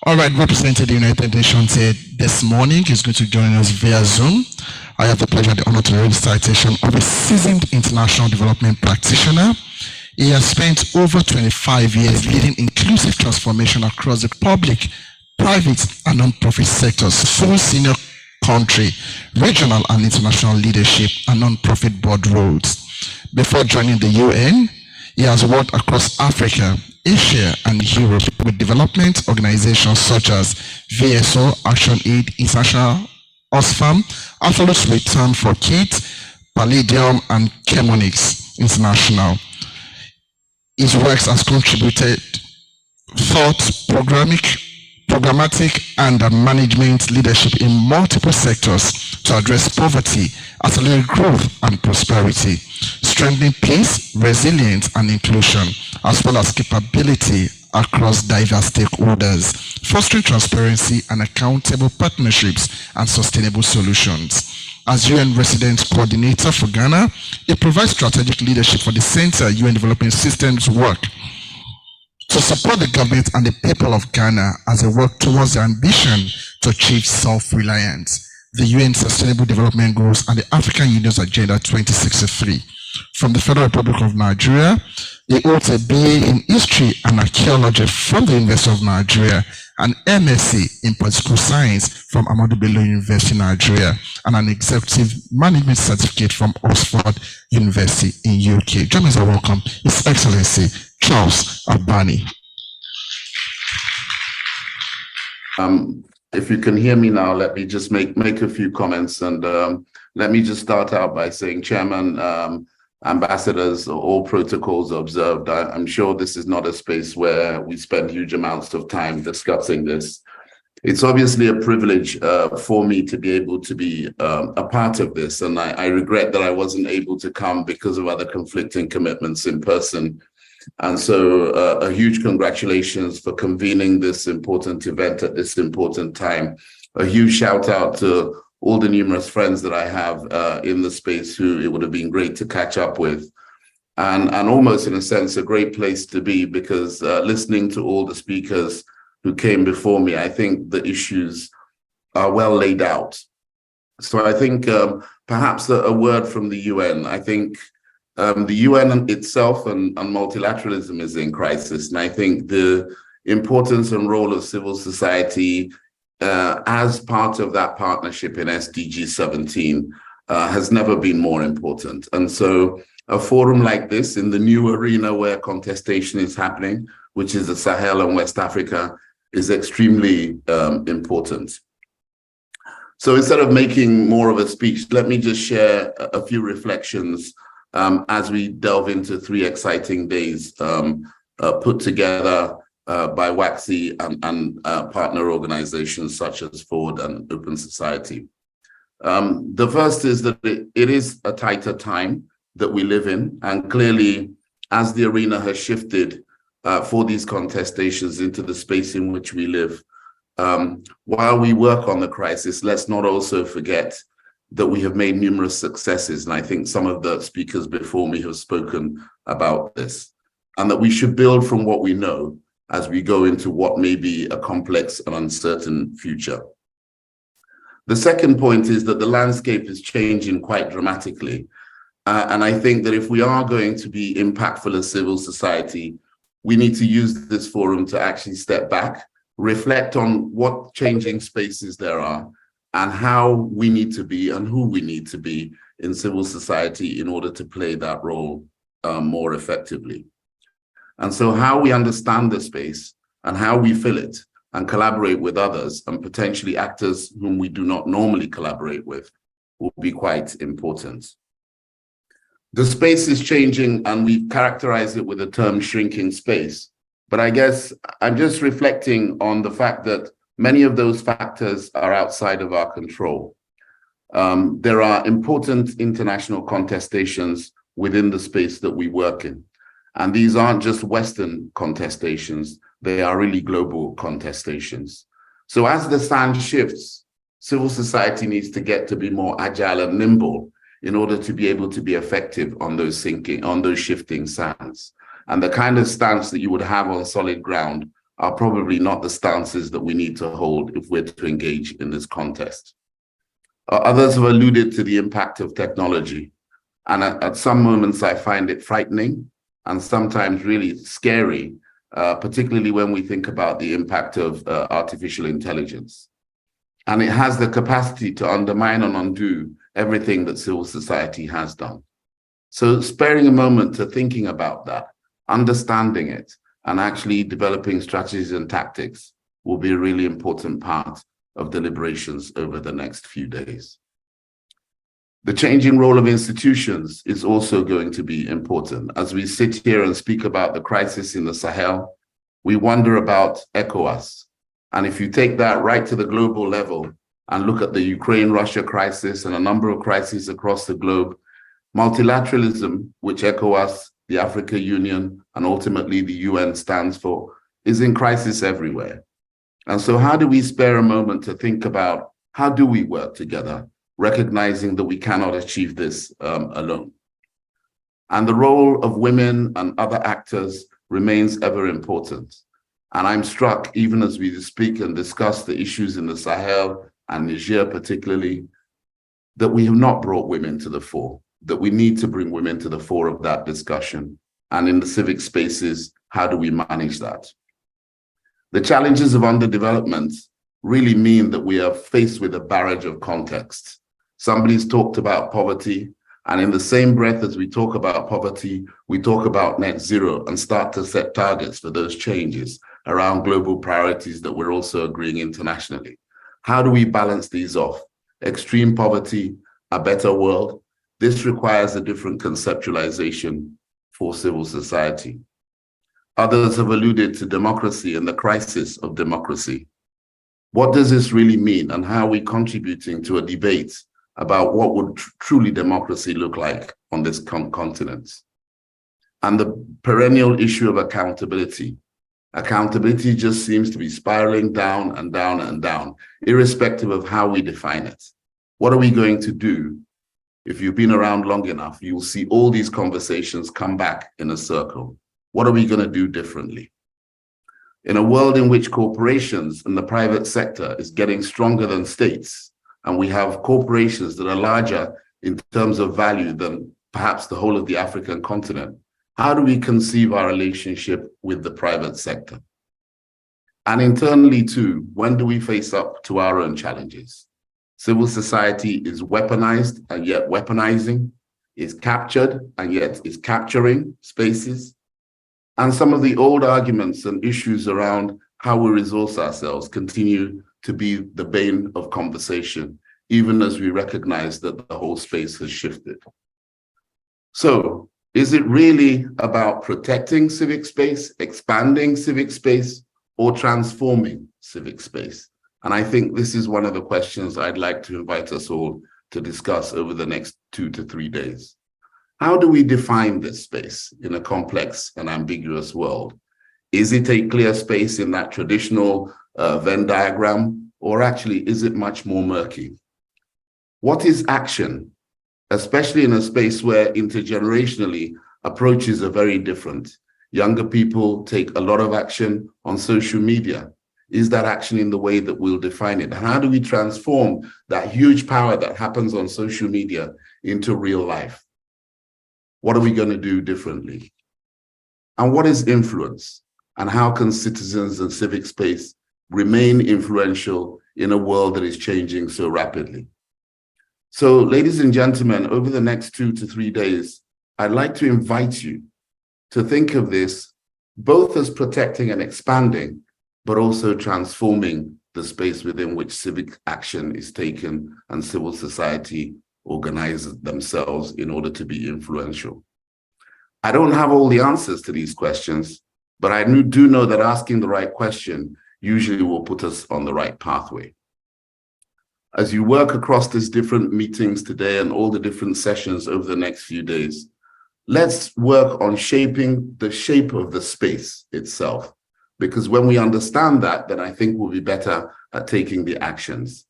All right, representing the United Nations here this morning is going to join us via Zoom. I have the pleasure and the honor to read the citation of a seasoned international development practitioner. He has spent over 25 years leading inclusive transformation across the public, private, and non-profit sectors through senior country, regional, and international leadership and non-profit board roles. Before joining the UN, he has worked across Africa, Asia, and Europe with development organizations such as VSO, Action Aid, International, Oxfam, Absolute Return for Kids, Palladium, and Chemonix International. His works has contributed thought, programmatic, and management leadership in multiple sectors to address poverty, accelerate growth and prosperity, strengthening peace, resilience, and inclusion, as well as capability across diverse stakeholders, fostering transparency and accountable partnerships and sustainable solutions. As UN Resident Coordinator for Ghana, it provides strategic leadership for the Center UN Development Systems work to support the government and the people of Ghana as they work towards their ambition to achieve self-reliance, the UN Sustainable Development Goals, and the African Union's Agenda 2063. From the Federal Republic of Nigeria, he holds a BA in History and Archaeology from the University of Nigeria, an MSc in Political Science from Ahmadu Bello University, Nigeria, and an Executive Management Certificate from Oxford University in UK. Join us and welcome His Excellency Charles Abani. If you can hear me now, let me just make a few comments, and let me just start out by saying, Chairman, ambassadors, all protocols observed. I'm sure this is not a space where we spend huge amounts of time discussing this. It's obviously a privilege for me to be able to be a part of this, and I regret that I wasn't able to come because of other conflicting commitments in person. And so a huge congratulations for convening this important event at this important time. A huge shout out to all the numerous friends that I have in the space who it would have been great to catch up with. And almost in a sense, a great place to be, because listening to all the speakers who came before me, I think the issues are well laid out. So I think perhaps a word from the UN. I think the UN itself and multilateralism is in crisis. And I think the importance and role of civil society as part of that partnership in SDG 17 has never been more important. And so a forum like this in the new arena where contestation is happening, which is the Sahel and West Africa, is extremely important. So instead of making more of a speech, let me just share a few reflections as we delve into 3 exciting days put together by WACSI and partner organizations such as Ford and Open Society. The first is that it is a tighter time that we live in, and clearly as the arena has shifted for these contestations into the space in which we live, while we work on the crisis, let's not also forget that we have made numerous successes, and I think some of the speakers before me have spoken about this, and that we should build from what we know as we go into what may be a complex and uncertain future. The second point is that the landscape is changing quite dramatically, and I think that if we are going to be impactful as civil society, we need to use this forum to actually step back, reflect on what changing spaces there are, and how we need to be and who we need to be in civil society in order to play that role more effectively. And so how we understand the space and how we fill it and collaborate with others and potentially actors whom we do not normally collaborate with will be quite important. The space is changing, and we characterize it with the term shrinking space. But I guess I'm just reflecting on the fact that many of those factors are outside of our control. There are important international contestations within the space that we work in. And these aren't just Western contestations, they are really global contestations. So as the sand shifts, civil society needs to get to be more agile and nimble in order to be able to be effective on those shifting sands. And the kind of stance that you would have on solid ground are probably not the stances that we need to hold if we're to engage in this contest. Others have alluded to the impact of technology. And at some moments, I find it frightening and sometimes really scary, particularly when we think about the impact of artificial intelligence. And it has the capacity to undermine and undo everything that civil society has done. So sparing a moment to thinking about that, understanding it, and actually developing strategies and tactics will be a really important part of deliberations over the next few days. The changing role of institutions is also going to be important. As we sit here and speak about the crisis in the Sahel, we wonder about ECOWAS. And if you take that right to the global level and look at the Ukraine-Russia crisis and a number of crises across the globe, multilateralism, which ECOWAS, the African Union, and ultimately the UN stands for, is in crisis everywhere. And so how do we spare a moment to think about how do we work together, recognizing that we cannot achieve this alone? And the role of women and other actors remains ever important. And I'm struck, even as we speak and discuss the issues in the Sahel and Niger particularly, that we have not brought women to the fore, that we need to bring women to the fore of that discussion. And in the civic spaces, how do we manage that? The challenges of underdevelopment really mean that we are faced with a barrage of contexts. Somebody's talked about poverty, and in the same breath as we talk about poverty, we talk about net zero and start to set targets for those changes around global priorities that we're also agreeing internationally. How do we balance these off? Extreme poverty, a better world. This requires a different conceptualization for civil society. Others have alluded to democracy and the crisis of democracy. What does this really mean, and how are we contributing to a debate about what would truly democracy look like on this continent? And the perennial issue of accountability. Accountability just seems to be spiraling down and down and down, irrespective of how we define it. What are we going to do? If you've been around long enough, you'll see all these conversations come back in a circle. What are we going to do differently? In a world in which corporations and the private sector is getting stronger than states, and we have corporations that are larger in terms of value than perhaps the whole of the African continent, how do we conceive our relationship with the private sector? And internally too, when do we face up to our own challenges? Civil society is weaponized and yet weaponizing, is captured and yet is capturing spaces. And some of the old arguments and issues around how we resource ourselves continue to be the bane of conversation, even as we recognize that the whole space has shifted. So, is it really about protecting civic space, expanding civic space, or transforming civic space? And I think this is one of the questions I'd like to invite us all to discuss over the next 2 to 3 days. How do we define this space in a complex and ambiguous world? Is it a clear space in that traditional Venn diagram, or actually is it much more murky? What is action, especially in a space where intergenerationally approaches are very different? Younger people take a lot of action on social media. Is that action in the way that we'll define it? How do we transform that huge power that happens on social media into real life? What are we going to do differently? And what is influence? And how can citizens and civic space remain influential in a world that is changing so rapidly? So, ladies and gentlemen, over the next 2 to 3 days, I'd like to invite you to think of this both as protecting and expanding, but also transforming the space within which civic action is taken and civil society organizes themselves in order to be influential. I don't have all the answers to these questions, but I do know that asking the right question usually will put us on the right pathway. As you work across these different meetings today and all the different sessions over the next few days, let's work on shaping the shape of the space itself. Because when we understand that, then I think we'll be better at taking the actions.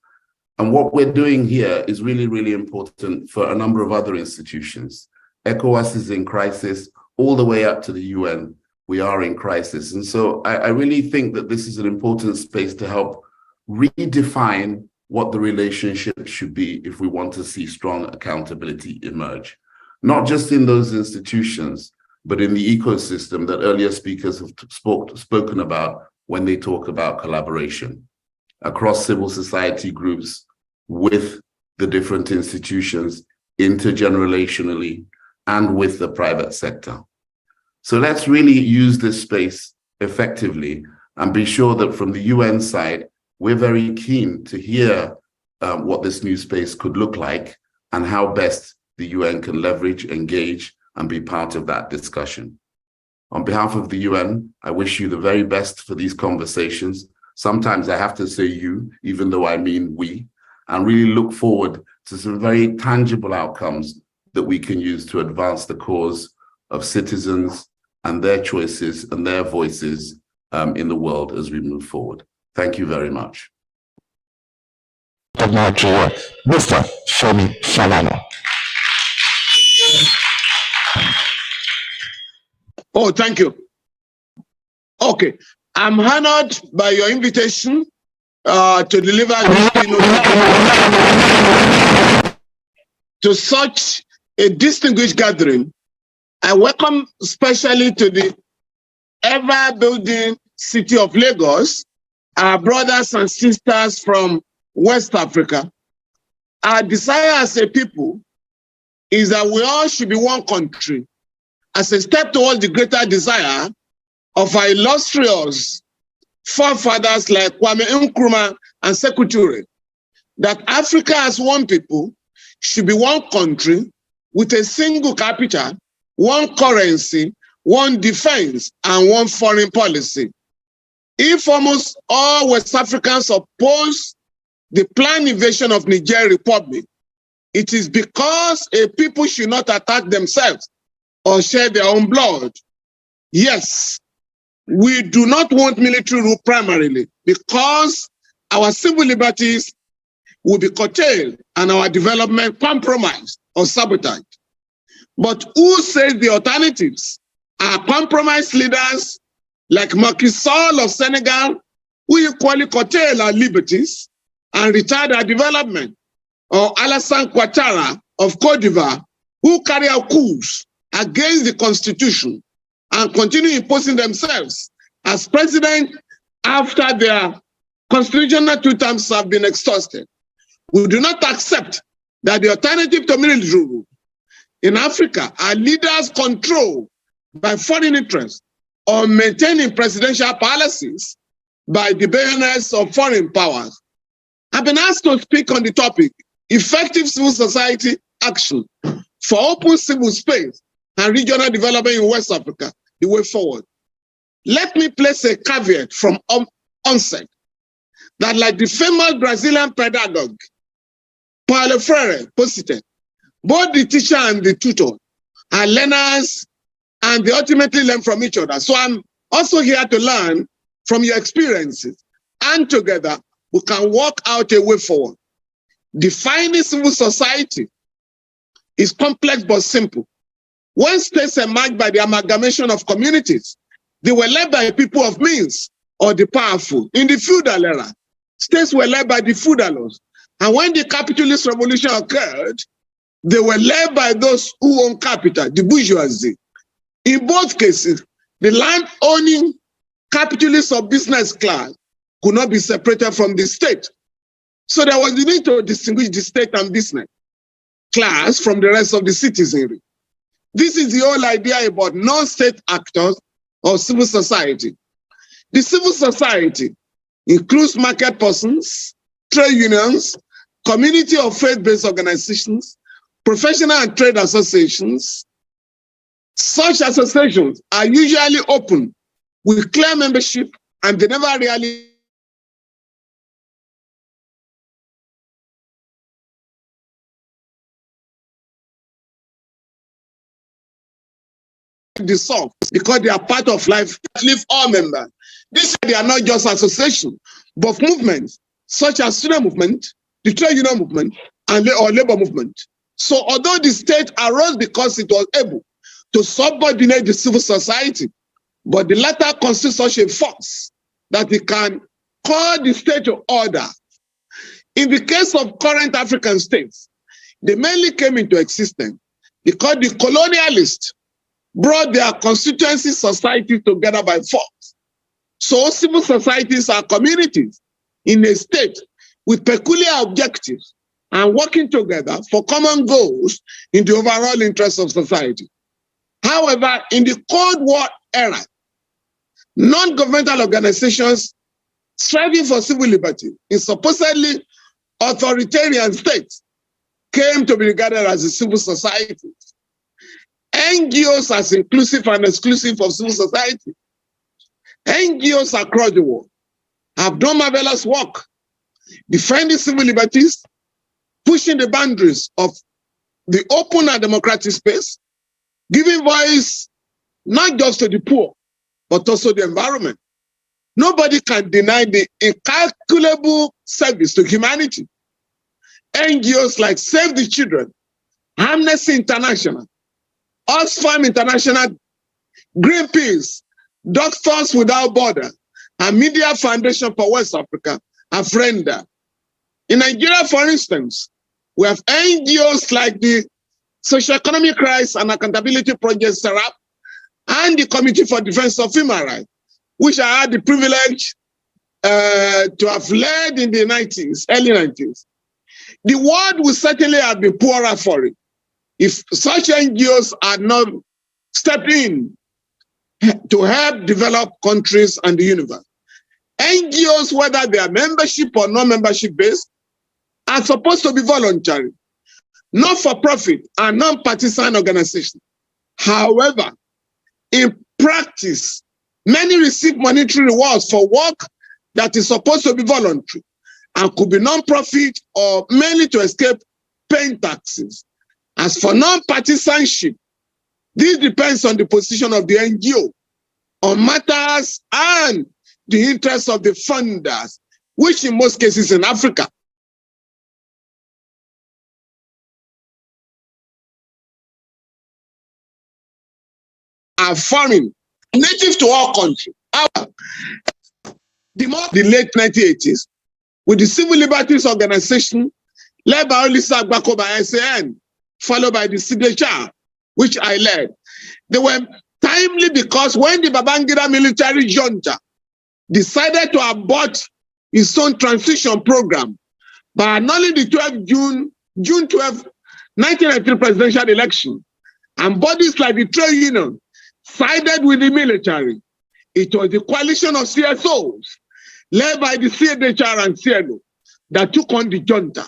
And what we're doing here is really, really important for a number of other institutions. ECOWAS is in crisis, all the way up to the UN, we are in crisis. And so I really think that this is an important space to help redefine what the relationship should be if we want to see strong accountability emerge. Not just in those institutions, but in the ecosystem that earlier speakers have spoken about when they talk about collaboration across civil society groups with the different institutions, intergenerationally, and with the private sector. So let's really use this space effectively and be sure that from the UN side, we're very keen to hear what this new space could look like and how best the UN can leverage, engage, and be part of that discussion. On behalf of the UN, I wish you the very best for these conversations. Sometimes I have to say you, even though I mean we, and really look forward to some very tangible outcomes that we can use to advance the cause of citizens and their choices and their voices in the world as we move forward. Thank you very much. Of Nigeria, Mr. Femi Falana. Oh, thank you. Okay, I'm honored by your invitation to deliver this keynote to such a distinguished gathering. I welcome especially to the ever-building city of Lagos, our brothers and sisters from West Africa. Our desire as a people is that we all should be one country as a step towards the greater desire of our illustrious forefathers like Kwame Nkrumah and Sekou Toure, that Africa as one people should be one country with a single capital, one currency, one defense, and one foreign policy. If almost all West Africans oppose the planned invasion of Niger Republic, it is because a people should not attack themselves or share their own blood. Yes, we do not want military rule primarily because our civil liberties will be curtailed and our development compromised or sabotaged. But who says the alternatives are compromised leaders like Macky Sall of Senegal, who equally curtail our liberties and retard our development, or Alassane Ouattara of Côte d'Ivoire, who carry out coups against the constitution and continue imposing themselves as president after their constitutional 2 terms have been exhausted. We do not accept that the alternative to military rule in Africa are leaders controlled by foreign interests or maintaining presidential policies by the billionaires of foreign powers. I've been asked to speak on the topic, effective civil society action for open civil space and regional development in West Africa, the way forward. Let me place a caveat from onset that, like the famous Brazilian pedagogue, Paulo Freire, posited, both the teacher and the tutor are learners and they ultimately learn from each other. So I'm also here to learn from your experiences, and together we can work out a way forward. Defining civil society is complex but simple. When states emerged by the amalgamation of communities, they were led by people of means or the powerful. In the feudal era, states were led by the feudalers. And when the capitalist revolution occurred, they were led by those who own capital, the bourgeoisie. In both cases, The land-owning capitalists of business class could not be separated from the state. So there was the need to distinguish the state and business class from the rest of the citizenry. This is the whole idea about non-state actors or civil society. The civil society includes market persons, trade unions, community or faith-based organizations, professional and trade associations. Such associations are usually open with clear membership, and they never really dissolve because they are part of life. Live all members. This they are not just associations, but movements such as student movement, the trade union movement, and or labor movement. So although the state arose because it was able to subordinate the civil society, but the latter constitutes such a force that it can call the state to order. In the case of current African states, they mainly came into existence because the colonialists brought their constituency societies together by force. So civil societies are communities in a state with peculiar objectives and working together for common goals in the overall interest of society. However, in the Cold War era, non-governmental organizations striving for civil liberty in supposedly authoritarian states came to be regarded as a civil society. NGOs as inclusive and exclusive of civil society. NGOs across the world have done marvelous work defending civil liberties, pushing the boundaries of the open and democratic space, giving voice not just to the poor, but also the environment. Nobody can deny the incalculable service to humanity. NGOs like Save the Children, Amnesty International, Oxfam International, Greenpeace, Doctors Without Borders, and Media Foundation for West Africa have rendered. In Nigeria, for instance, we have NGOs like the Socioeconomic Rights and Accountability Project, CSR-Hub, and the Committee for Defense of Human Rights, which I had the privilege to have led in the early 90s. The world would certainly have been poorer for it if such NGOs had not stepped in to help develop countries and the universe. NGOs, whether they are membership or non-membership based, are supposed to be voluntary, not for profit and non-partisan organizations. However, in practice, many receive monetary rewards for work that is supposed to be voluntary and could be non-profit or mainly to escape paying taxes. As for non-partisanship, this depends on the position of the NGO on matters and the interests of the funders, which in most cases in Africa are foreign, native to our country. However, the late 1980s, with the Civil Liberties Organization led by Olisa Agbako by SAN, followed by the CDD-Ghana, which I led, they were timely because when the Babangida military junta decided to abort its own transition program by annulling the June 12, 1993 presidential election, and bodies like the trade union sided with the military, it was the coalition of CSOs led by the CDD-Ghana and CNO that took on the junta.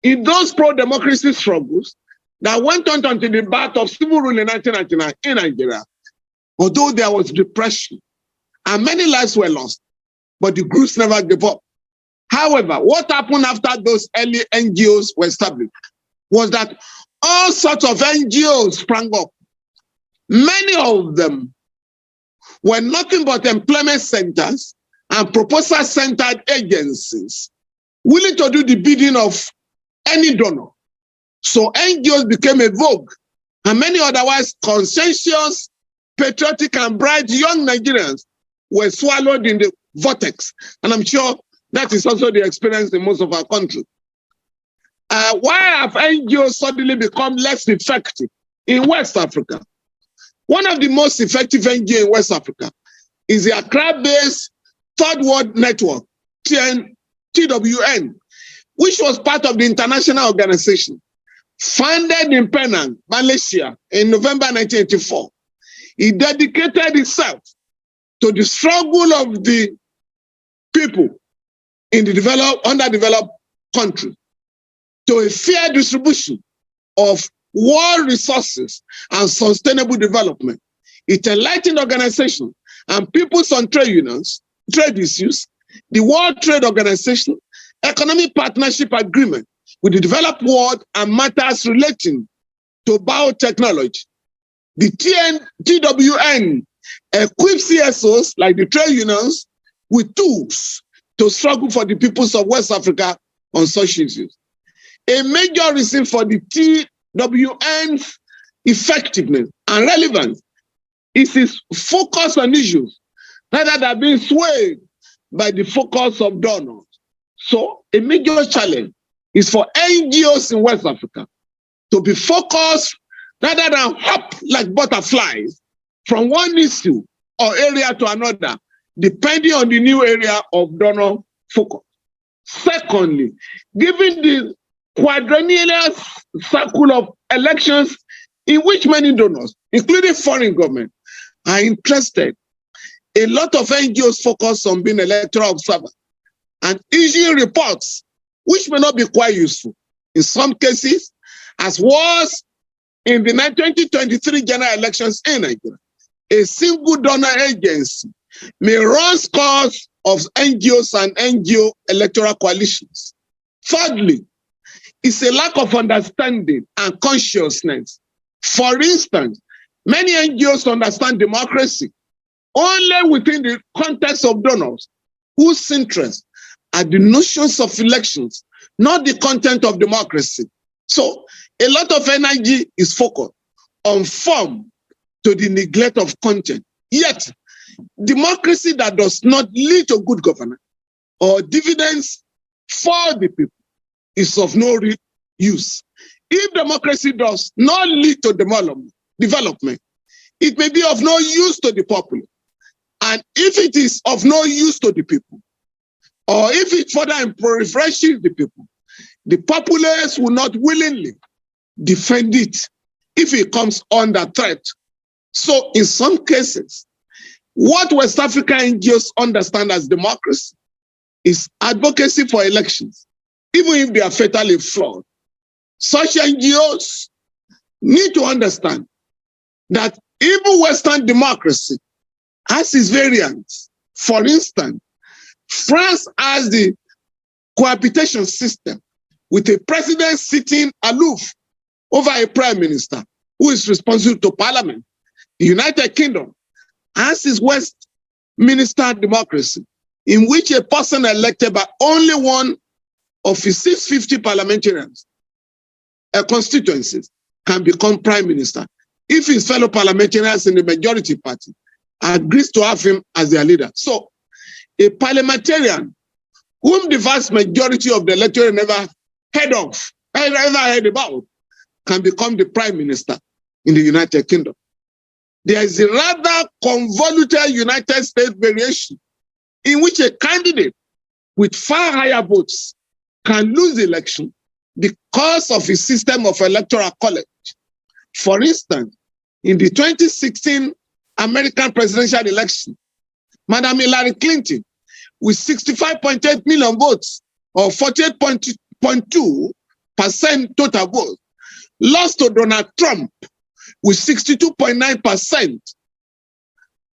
In those pro-democracy struggles that went on until the birth of civil rule in 1999 in Nigeria, although there was depression and many lives were lost, but the groups never gave up. However, what happened after those early NGOs were established was that all sorts of NGOs sprang up. Many of them were nothing but employment centers and proposal-centered agencies willing to do the bidding of any donor. So NGOs became a vogue, and many otherwise conscientious, patriotic, and bright young Nigerians were swallowed in the vortex. And I'm sure that is also the experience in most of our country. Why have NGOs suddenly become less effective in West Africa? One of the most effective NGO in West Africa is the Accra-based Third World Network, TWN, which was part of the international organization, founded in Penang, Malaysia, in November 1984. It dedicated itself to the struggle of the people in the underdeveloped countries, to a fair distribution of world resources and sustainable development. It enlightened organizations and peoples on trade unions, trade issues, the World Trade Organization, economic partnership agreement with the developed world and matters relating to biotechnology. The TWN equips CSOs like the trade unions with tools to struggle for the peoples of West Africa on such issues. A major reason for the TWN's effectiveness and relevance is its focus on issues rather than being swayed by the focus of donors. So a major challenge is for NGOs in West Africa to be focused rather than hop like butterflies from one issue or area to another, depending on the new area of donor focus. Secondly, given the quadrennial cycle of elections in which many donors, including foreign governments, are interested, a lot of NGOs focus on being electoral observers and issuing reports, which may not be quite useful. In some cases, as was in the 2023 general elections in Nigeria, a single donor agency may run scores of NGOs and NGO electoral coalitions. Thirdly, it's a lack of understanding and consciousness. For instance, many NGOs understand democracy only within the context of donors whose interests are the notions of elections, not the content of democracy. So a lot of energy is focused on form to the neglect of content. Yet, democracy that does not lead to good governance or dividends for the people is of no use. If democracy does not lead to development, it may be of no use to the populace. And if it is of no use to the people, or if it further impoverishes the people, the populace will not willingly defend it if it comes under threat. So in some cases, what West African NGOs understand as democracy is advocacy for elections, even if they are fatally flawed. Such NGOs need to understand that even Western democracy has its variants. For instance, France has the cohabitation system with a president sitting aloof over a prime minister who is responsible to parliament. The United Kingdom has its Westminster democracy, in which a person elected by only one of his 650 parliamentarians constituencies can become prime minister if his fellow parliamentarians in the majority party agrees to have him as their leader. So a parliamentarian whom the vast majority of the electorate never heard about, can become the prime minister in the United Kingdom. There is a rather convoluted United States variation in which a candidate with far higher votes can lose the election because of a system of electoral college. For instance, in the 2016 American presidential election, Madam Hillary Clinton, with 65.8 million votes, or 48.2% total votes, lost to Donald Trump with 62.9%,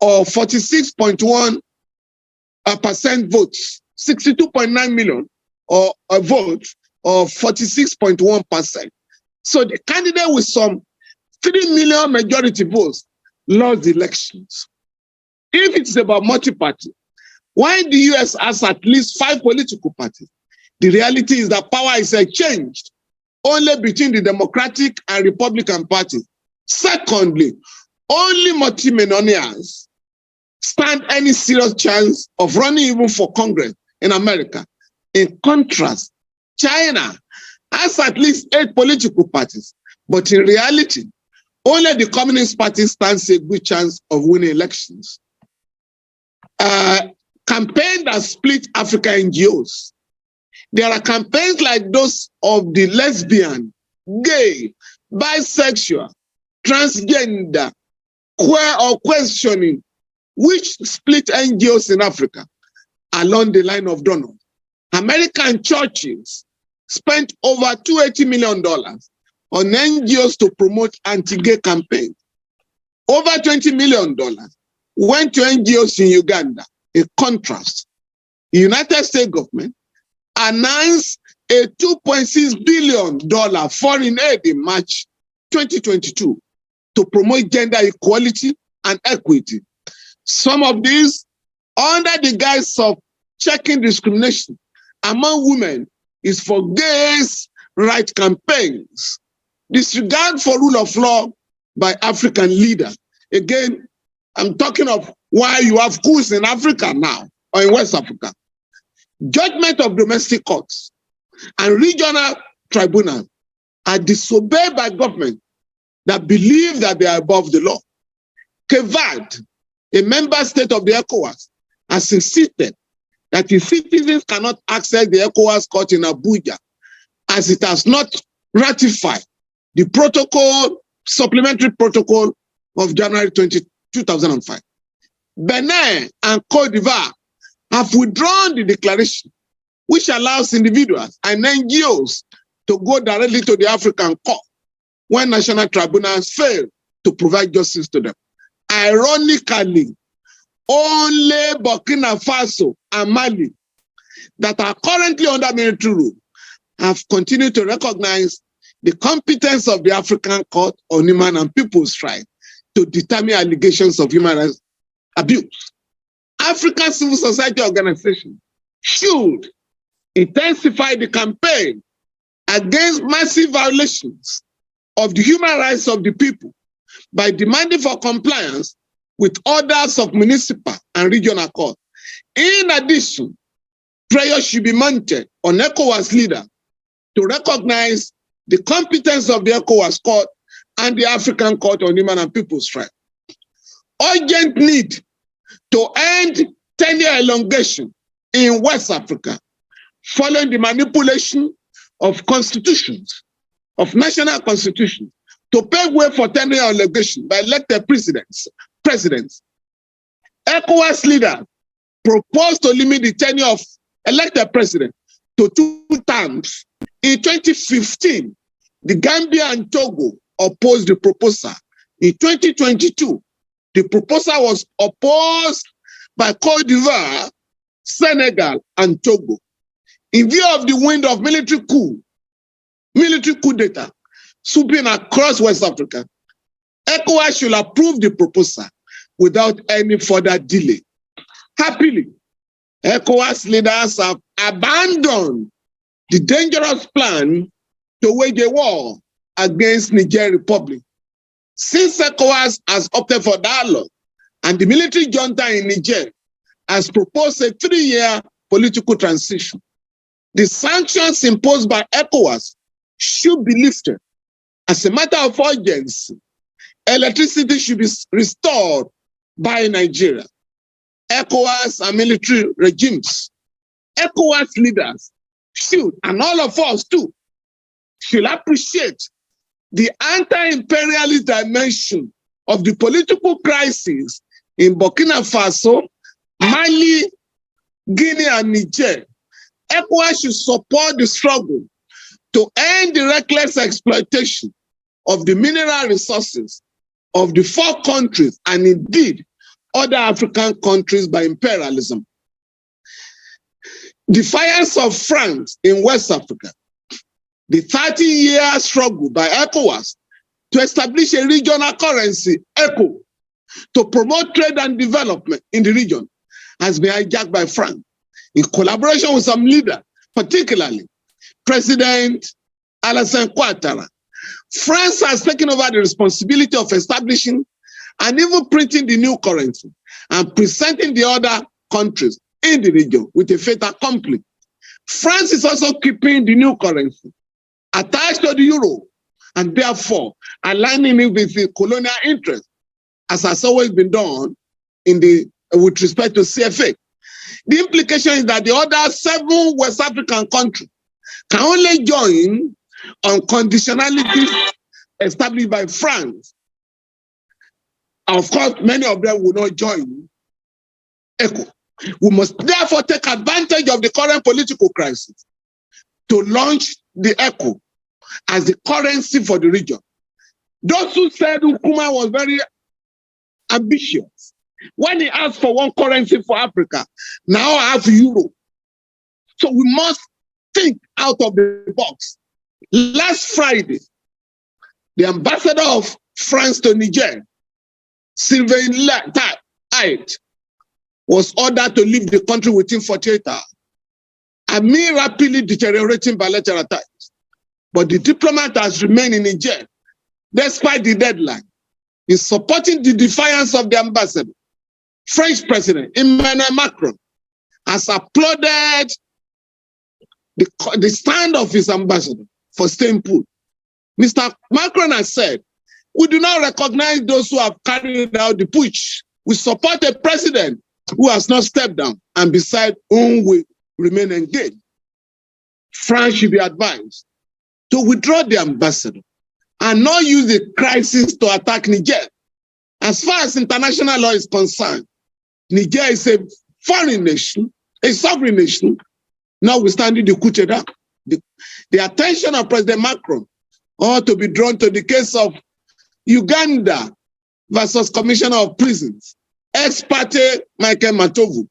or 46.1% votes, 62.9 million or votes, or 46.1%. So the candidate with some 3 million majority votes lost the elections. If it's about multi-party, why the US has at least 5 political parties? The reality is that power is exchanged only between the Democratic and Republican parties. Secondly, only multimillionaires stand any serious chance of running even for Congress in America. In contrast, China has at least 8 political parties, but in reality, only the Communist Party stands a good chance of winning elections. Campaign that split Africa NGOs. There are campaigns like those of the lesbian, gay, bisexual, transgender, queer or questioning, which split NGOs in Africa along the line of Donald. American churches spent over $280 million on NGOs to promote anti-gay campaigns. Over $20 million went to NGOs in Uganda. In contrast, the United States government announced a $2.6 billion foreign aid in March 2022 to promote gender equality and equity. Some of these, under the guise of checking discrimination among women, is for gays' rights campaigns. Disregard for rule of law by African leaders. Again, I'm talking of why you have coups in Africa now, or in West Africa. Judgment of domestic courts and regional tribunals are disobeyed by government that believe that they are above the law. KEVAD, a member state of the ECOWAS, has insisted that its citizens cannot access the ECOWAS court in Abuja, as it has not ratified the protocol, supplementary protocol of January 2005. Benin and Côte d'Ivoire have withdrawn the declaration, which allows individuals and NGOs to go directly to the African court when national tribunals fail to provide justice to them. Ironically, only Burkina Faso and Mali, that are currently under military rule, have continued to recognize the competence of the African Court on Human and People's Rights to determine allegations of human rights abuse. African civil society organizations should intensify the campaign against massive violations of the human rights of the people by demanding for compliance with orders of municipal and regional courts. In addition, prayer should be mounted on ECOWAS leaders to recognize the competence of the ECOWAS court and the African Court on Human and People's Rights. Urgent need to end tenure elongation in West Africa following the manipulation of constitutions, of national constitutions, to pave way for tenure elongation by elected presidents. ECOWAS leaders proposed to limit the tenure of elected president to 2 terms. In 2015, the Gambia and Togo opposed the proposal. In 2022, the proposal was opposed by Côte d'Ivoire, Senegal, and Togo. In view of the wind of military coup d'etat sweeping across West Africa, ECOWAS should approve the proposal without any further delay. Happily, ECOWAS leaders have abandoned the dangerous plan to wage a war against Niger Republic. Since ECOWAS has opted for dialogue and the military junta in Niger has proposed a 3-year political transition, the sanctions imposed by ECOWAS should be lifted. As a matter of urgency, electricity should be restored by Nigeria. ECOWAS and military regimes, ECOWAS leaders should, and all of us too, should appreciate the anti-imperialist dimension of the political crisis in Burkina Faso, Mali, Guinea, and Niger. ECOWAS should support the struggle to end the reckless exploitation of the mineral resources of the 4 countries and indeed other African countries by imperialism. Defiance of France in West Africa, the 30-year struggle by ECOWAS to establish a regional currency, ECO, to promote trade and development in the region has been hijacked by France in collaboration with some leaders, particularly President Alassane Ouattara. France has taken over the responsibility of establishing and even printing the new currency and presenting the other countries in the region with a fait accompli. France is also keeping the new currency attached to the euro and therefore aligning it with the colonial interest, as has always been done with respect to CFA. The implication is that the other 7 West African countries can only join on conditionalities established by France. Of course, many of them will not join ECO. We must therefore take advantage of the current political crisis to launch the ECO as the currency for the region. Those who said Nkrumah was very ambitious when he asked for one currency for Africa, now have euro. So we must think out of the box. Last Friday, the ambassador of France to Niger, Sylvain Ait, was ordered to leave the country within 48 hours, amid rapidly deteriorating bilateral ties. But the diplomat has remained in Niger, despite the deadline, in supporting the defiance of the ambassador. French President Emmanuel Macron has applauded the stand of his ambassador for staying put. Mr. Macron has said, we do not recognize those who have carried out the putsch. We support a president who has not stepped down and beside whom we remain engaged. France should be advised to withdraw the ambassador and not use the crisis to attack Niger. As far as international law is concerned, Niger is a foreign nation, a sovereign nation, notwithstanding the coup d'etat. The attention of President Macron ought to be drawn to the case of Uganda versus Commissioner of Prisons, ex-parte Michael Matovu.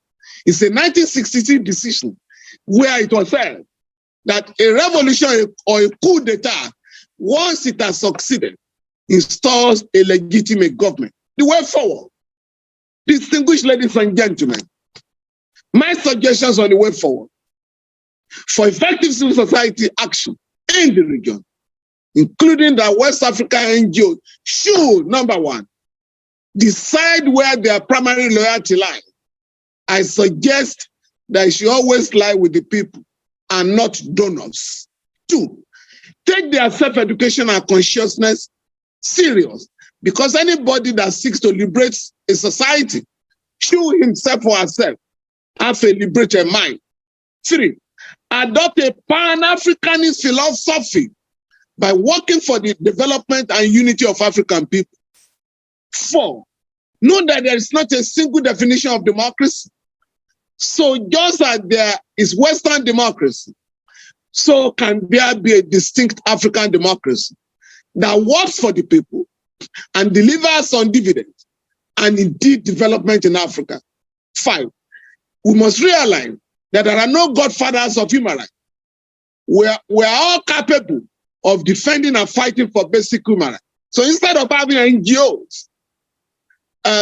It's a 1963 decision where it was said that a revolution or a coup d'etat, once it has succeeded, installs a legitimate government. The way forward, distinguished ladies and gentlemen, my suggestions on the way forward for effective civil society action in the region, including the West African NGOs, should, number one, decide where their primary loyalty lies. I suggest that it should always lie with the people and not donors. 2, take their self-education and consciousness serious, because anybody that seeks to liberate a society should himself or herself have a liberated mind. 3, adopt a Pan-Africanist philosophy by working for the development and unity of African people. 4, know that there is not a single definition of democracy. So just as there is Western democracy, so can there be a distinct African democracy that works for the people and delivers on dividends and indeed development in Africa. 5, we must realize that there are no godfathers of human rights. We are all capable of defending and fighting for basic human rights. So instead of having NGOs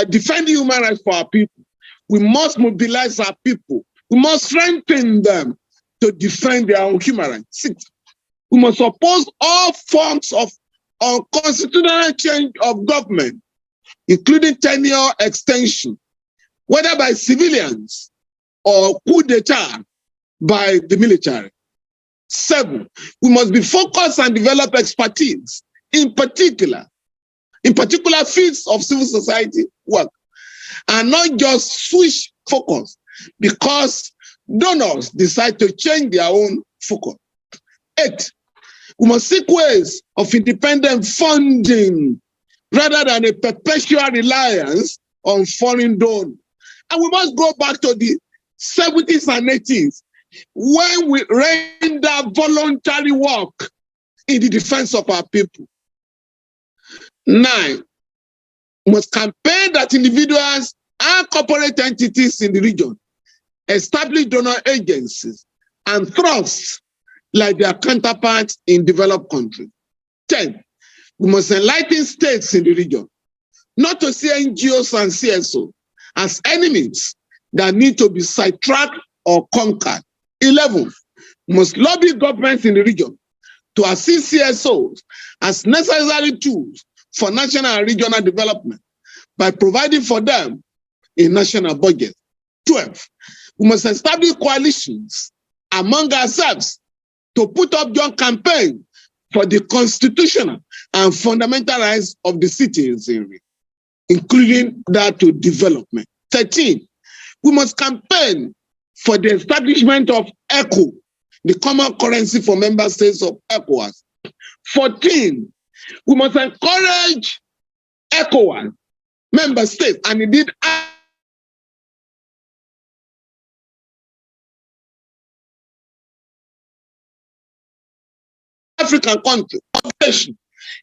defending human rights for our people, we must mobilize our people. We must strengthen them to defend their own human rights. 6, we must oppose all forms of unconstitutional change of government, including tenure extension, whether by civilians or coup d'etat by the military. 7, we must be focused and develop expertise, in particular fields of civil society work, and not just switch focus because donors decide to change their own focus. 8, we must seek ways of independent funding rather than a perpetual reliance on foreign donors. And we must go back to the 70s and 80s when we render voluntary work in the defense of our people. 9, we must campaign that individuals and corporate entities in the region establish donor agencies and trusts like their counterparts in developed countries. 10, we must enlighten states in the region not to see NGOs and CSOs as enemies that need to be sidetracked or conquered. 11, we must lobby governments in the region to assist CSOs as necessary tools for national and regional development by providing for them a national budget. 12, we must establish coalitions among ourselves to put up joint campaigns for the constitutional and fundamental rights of the citizenry, including that to development. 13, we must campaign for the establishment of ECO, the common currency for member states of ECOWAS. 14, we must encourage ECOWAS member states, and indeed African country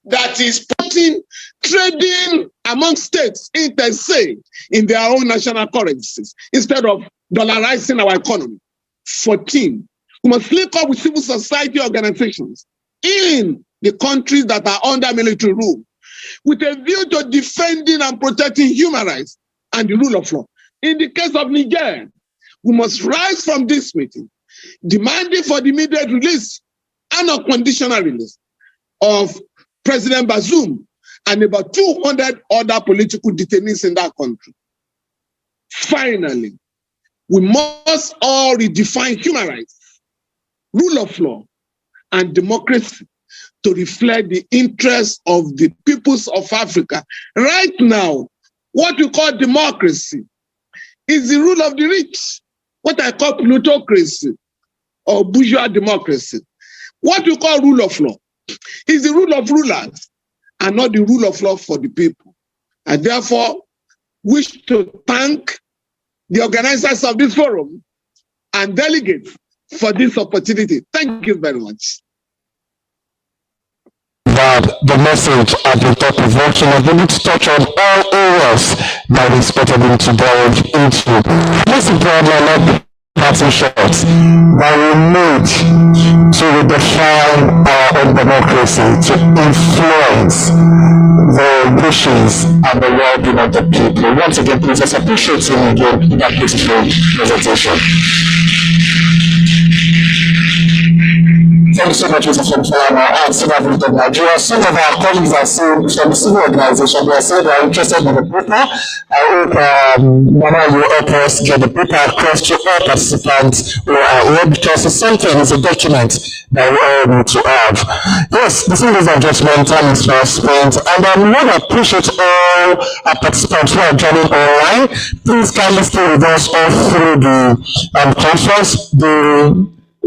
that is putting trading among states interstate in their own national currencies instead of dollarizing our economy. 14, we must link up with civil society organizations in the countries that are under military rule with a view to defending and protecting human rights and the rule of law. In the case of Niger, we must rise from this meeting demanding for the immediate release and unconditional release of President Bazoum and about 200 other political detainees in that country. Finally, we must all redefine human rights, rule of law, and democracy to reflect the interests of the peoples of Africa. Right now, what we call democracy is the rule of the rich, what I call plutocracy or bourgeois democracy. What we call rule of law is the rule of rulers and not the rule of law for the people. I therefore wish to thank the organizers of this forum and delegates for this opportunity. Thank you very much. That the message at the top of action has been to touch on all areas that we expected him to delve into. Most importantly, I love the parting shots that we need to redefine our own democracy, to influence the wishes and the well-being of the people. Once again, please, let's appreciate him again in that beautiful presentation. Thank you so much, Mr. Falana, and Senator of Nigeria. Some of our colleagues are saying from the civil organization, they are saying they are interested in the paper. I hope Mama will help us get the paper across to all participants who are here, because it's something, it's a document that we all need to have. Yes, this is a judgment, time is well spent, and I want to appreciate all our participants who are joining online. Please kindly stay with us all through the conference.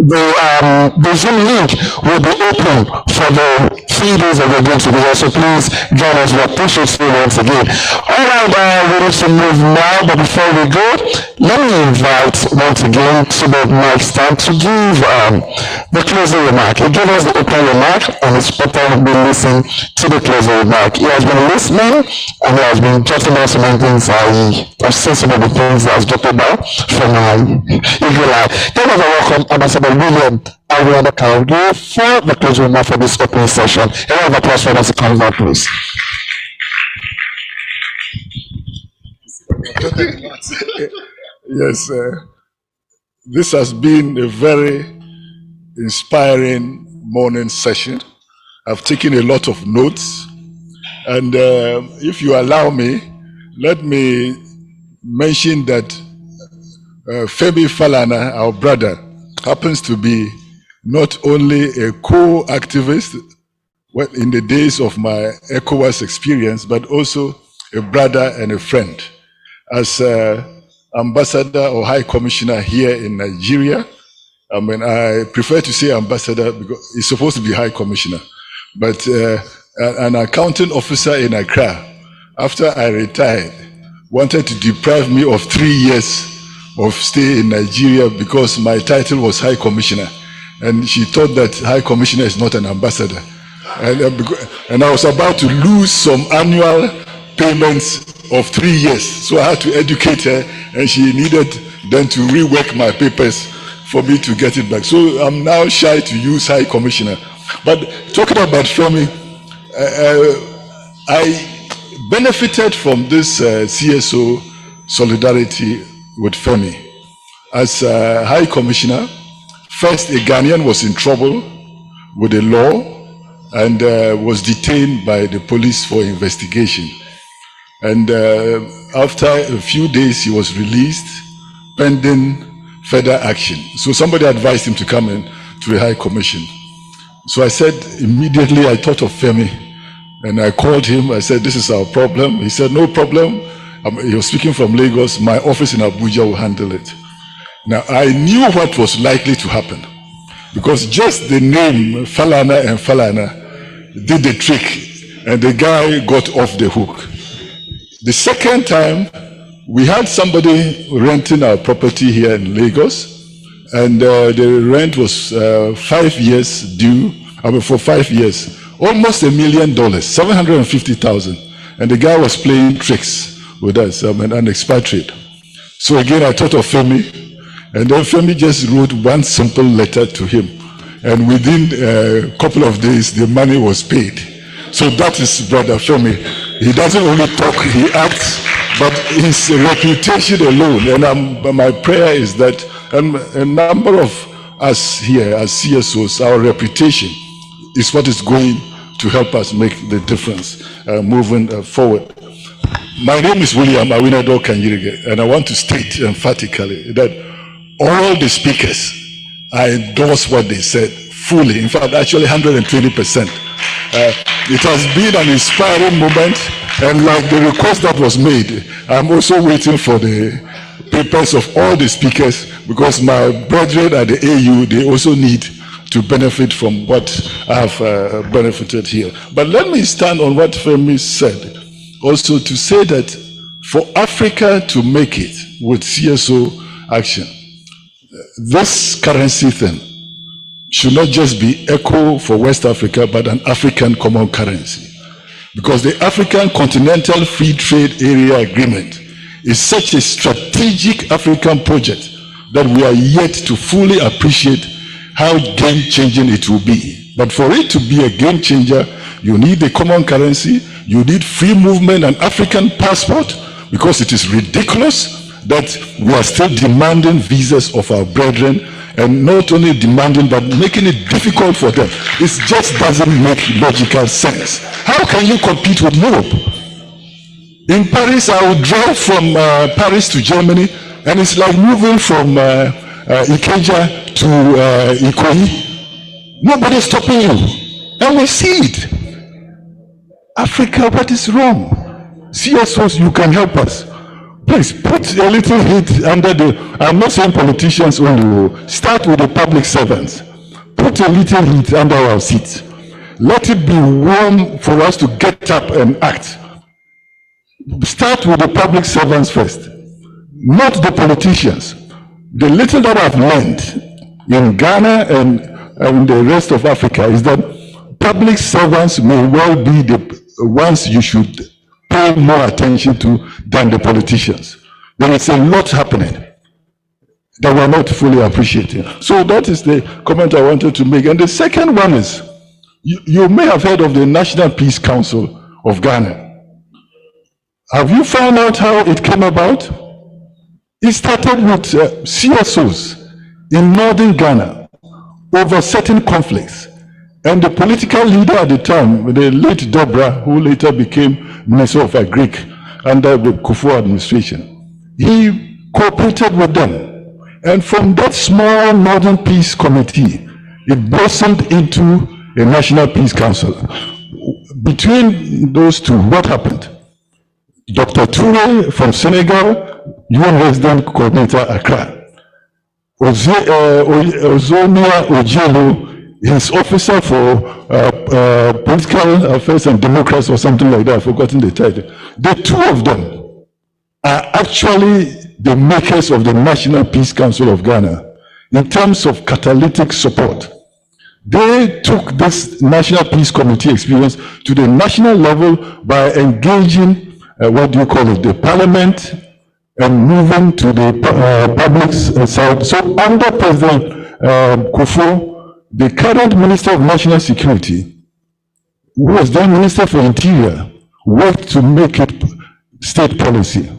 The Zoom link will be open for the 3 days that we're going to be here, so please join us. We appreciate you once again. All right, we need to move now, but before we go, let me invite once again to the mic stand to give the closing remark. He gave us the opening remark, and it's better we listen to the closing remark. He has been listening, and he has been jotting down some things. I've seen some of the things that has jotted down from my eagle eye. Thank you for welcome, Ambassador William Awinador-Kanyirige, for the closing remark for this opening session. A round of applause for us to come back, please. Yes, this has been a very inspiring morning session. I've taken a lot of notes, and if you allow me, let me mention that Femi Falana, our brother, happens to be not only a co-activist in the days of my ECOWAS experience, but also a brother and a friend. As ambassador or high commissioner here in Nigeria, I mean, I prefer to say ambassador because it's supposed to be high commissioner, but an accounting officer in Accra, after I retired, wanted to deprive me of 3 years of stay in Nigeria because my title was High Commissioner, and she thought that High Commissioner is not an ambassador, and I was about to lose some annual payments of 3 years, so I had to educate her, and she needed then to rework my papers for me to get it back. So I'm now shy to use High Commissioner. But talking about Femi, I benefited from this CSO solidarity with Femi. As High Commissioner, first a Ghanaian was in trouble with the law and was detained by the police for investigation. And after a few days, he was released pending further action. So somebody advised him to come in to the High Commission. So I said, immediately I thought of Femi, and I called him. I said, this is our problem. He said, no problem. He was speaking from Lagos. My office in Abuja will handle it. Now, I knew what was likely to happen, because just the name Falana and Falana did the trick, and the guy got off the hook. The second time, we had somebody renting our property here in Lagos, and the rent was 5 years due, for 5 years, almost $1 million, 750,000. And the guy was playing tricks with us, an expatriate. So again, I thought of Femi, and then Femi just wrote one simple letter to him. And within a couple of days, the money was paid. So that is Brother Femi. He doesn't only talk, he acts, but his reputation alone, and my prayer is that a number of us here as CSOs, our reputation is what is going to help us make the difference moving forward. My name is William Awinador-Kanyirige, and I want to state emphatically that all the speakers, I endorse what they said fully, in fact, actually 120%. It has been an inspiring moment, and like the request that was made, I'm also waiting for the papers of all the speakers, because my brethren at the AU, they also need to benefit from what I've benefited here. But let me stand on what Femi said, also to say that for Africa to make it with CSO action, this currency thing should not just be echo for West Africa, but an African common currency. Because the African Continental Free Trade Area Agreement is such a strategic African project that we are yet to fully appreciate how game-changing it will be. But for it to be a game changer, you need a common currency, you need free movement and African passport, because it is ridiculous that we are still demanding visas of our brethren, and not only demanding, but making it difficult for them. It just doesn't make logical sense. How can you compete with Europe? In Paris, I would drive from Paris to Germany, and it's like moving from Ikeja to Ikoyi. Nobody's stopping you. And we see it. Africa, what is wrong? CSOs, you can help us. Please put a little heat under the, I'm not saying politicians only, start with the public servants. Put a little heat under our seats. Let it be warm for us to get up and act. Start with the public servants first, not the politicians. The little that I've learned in Ghana and the rest of Africa is that public servants may well be the ones you should pay more attention to than the politicians. There is a lot happening that we're not fully appreciating. So that is the comment I wanted to make. And the second one is, you may have heard of the National Peace Council of Ghana. Have you found out how it came about? It started with CSOs in northern Ghana over certain conflicts. And the political leader at the time, the late Dobra, who later became Minister of Agric under the Kufuor administration, he cooperated with them. And from that small Northern Peace Committee, it blossomed into a National Peace Council. Between those two, what happened? Dr. Toure from Senegal, UN Resident Coordinator Accra. Ozomia Ojelo, his officer for political affairs and democracy or something like that, I've forgotten the title. The two of them are actually the makers of the National Peace Council of Ghana in terms of catalytic support. They took this National Peace Committee experience to the national level by engaging, the parliament, and moving to the public side. So under President Kufuor, the current Minister of National Security, who was then Minister for Interior, worked to make it state policy.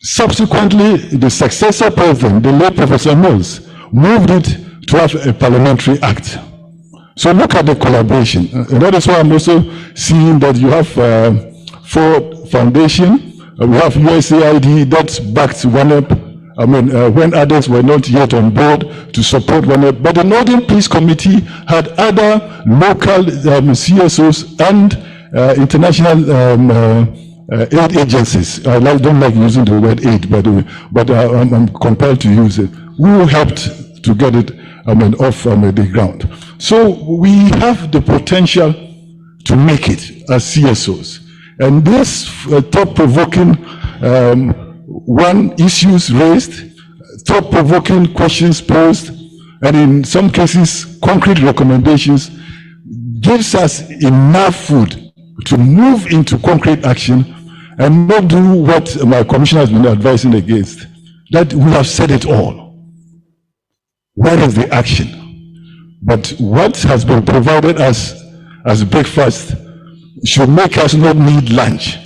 Subsequently, the successor president, the late Professor Mills, moved it to have a parliamentary act. So look at the collaboration. And that is why I'm also seeing that you have Ford Foundation, we have USAID that's backed one up, when others were not yet on board to support one another. But the Northern Peace Committee had other local CSOs and international aid agencies. I don't like using the word aid, by the way, but I'm compelled to use it, who helped to get it off the ground. So we have the potential to make it as CSOs. And this thought-provoking issues raised, thought-provoking questions posed, and in some cases, concrete recommendations, gives us enough food to move into concrete action and not do what my commissioner has been advising against, that we have said it all. Where is the action? But what has been provided as breakfast should make us not need lunch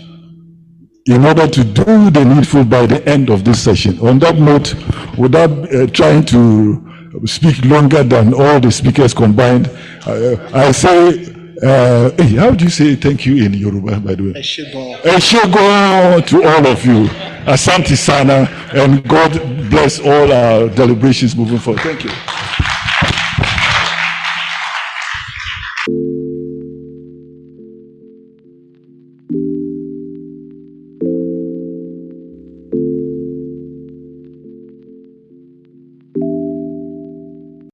in order to do the needful by the end of this session. On that note, without trying to speak longer than all the speakers combined, I say, how do you say thank you in Yoruba, by the way? Eshegon to all of you. Asante sana, and God bless all our deliberations moving forward. Thank you.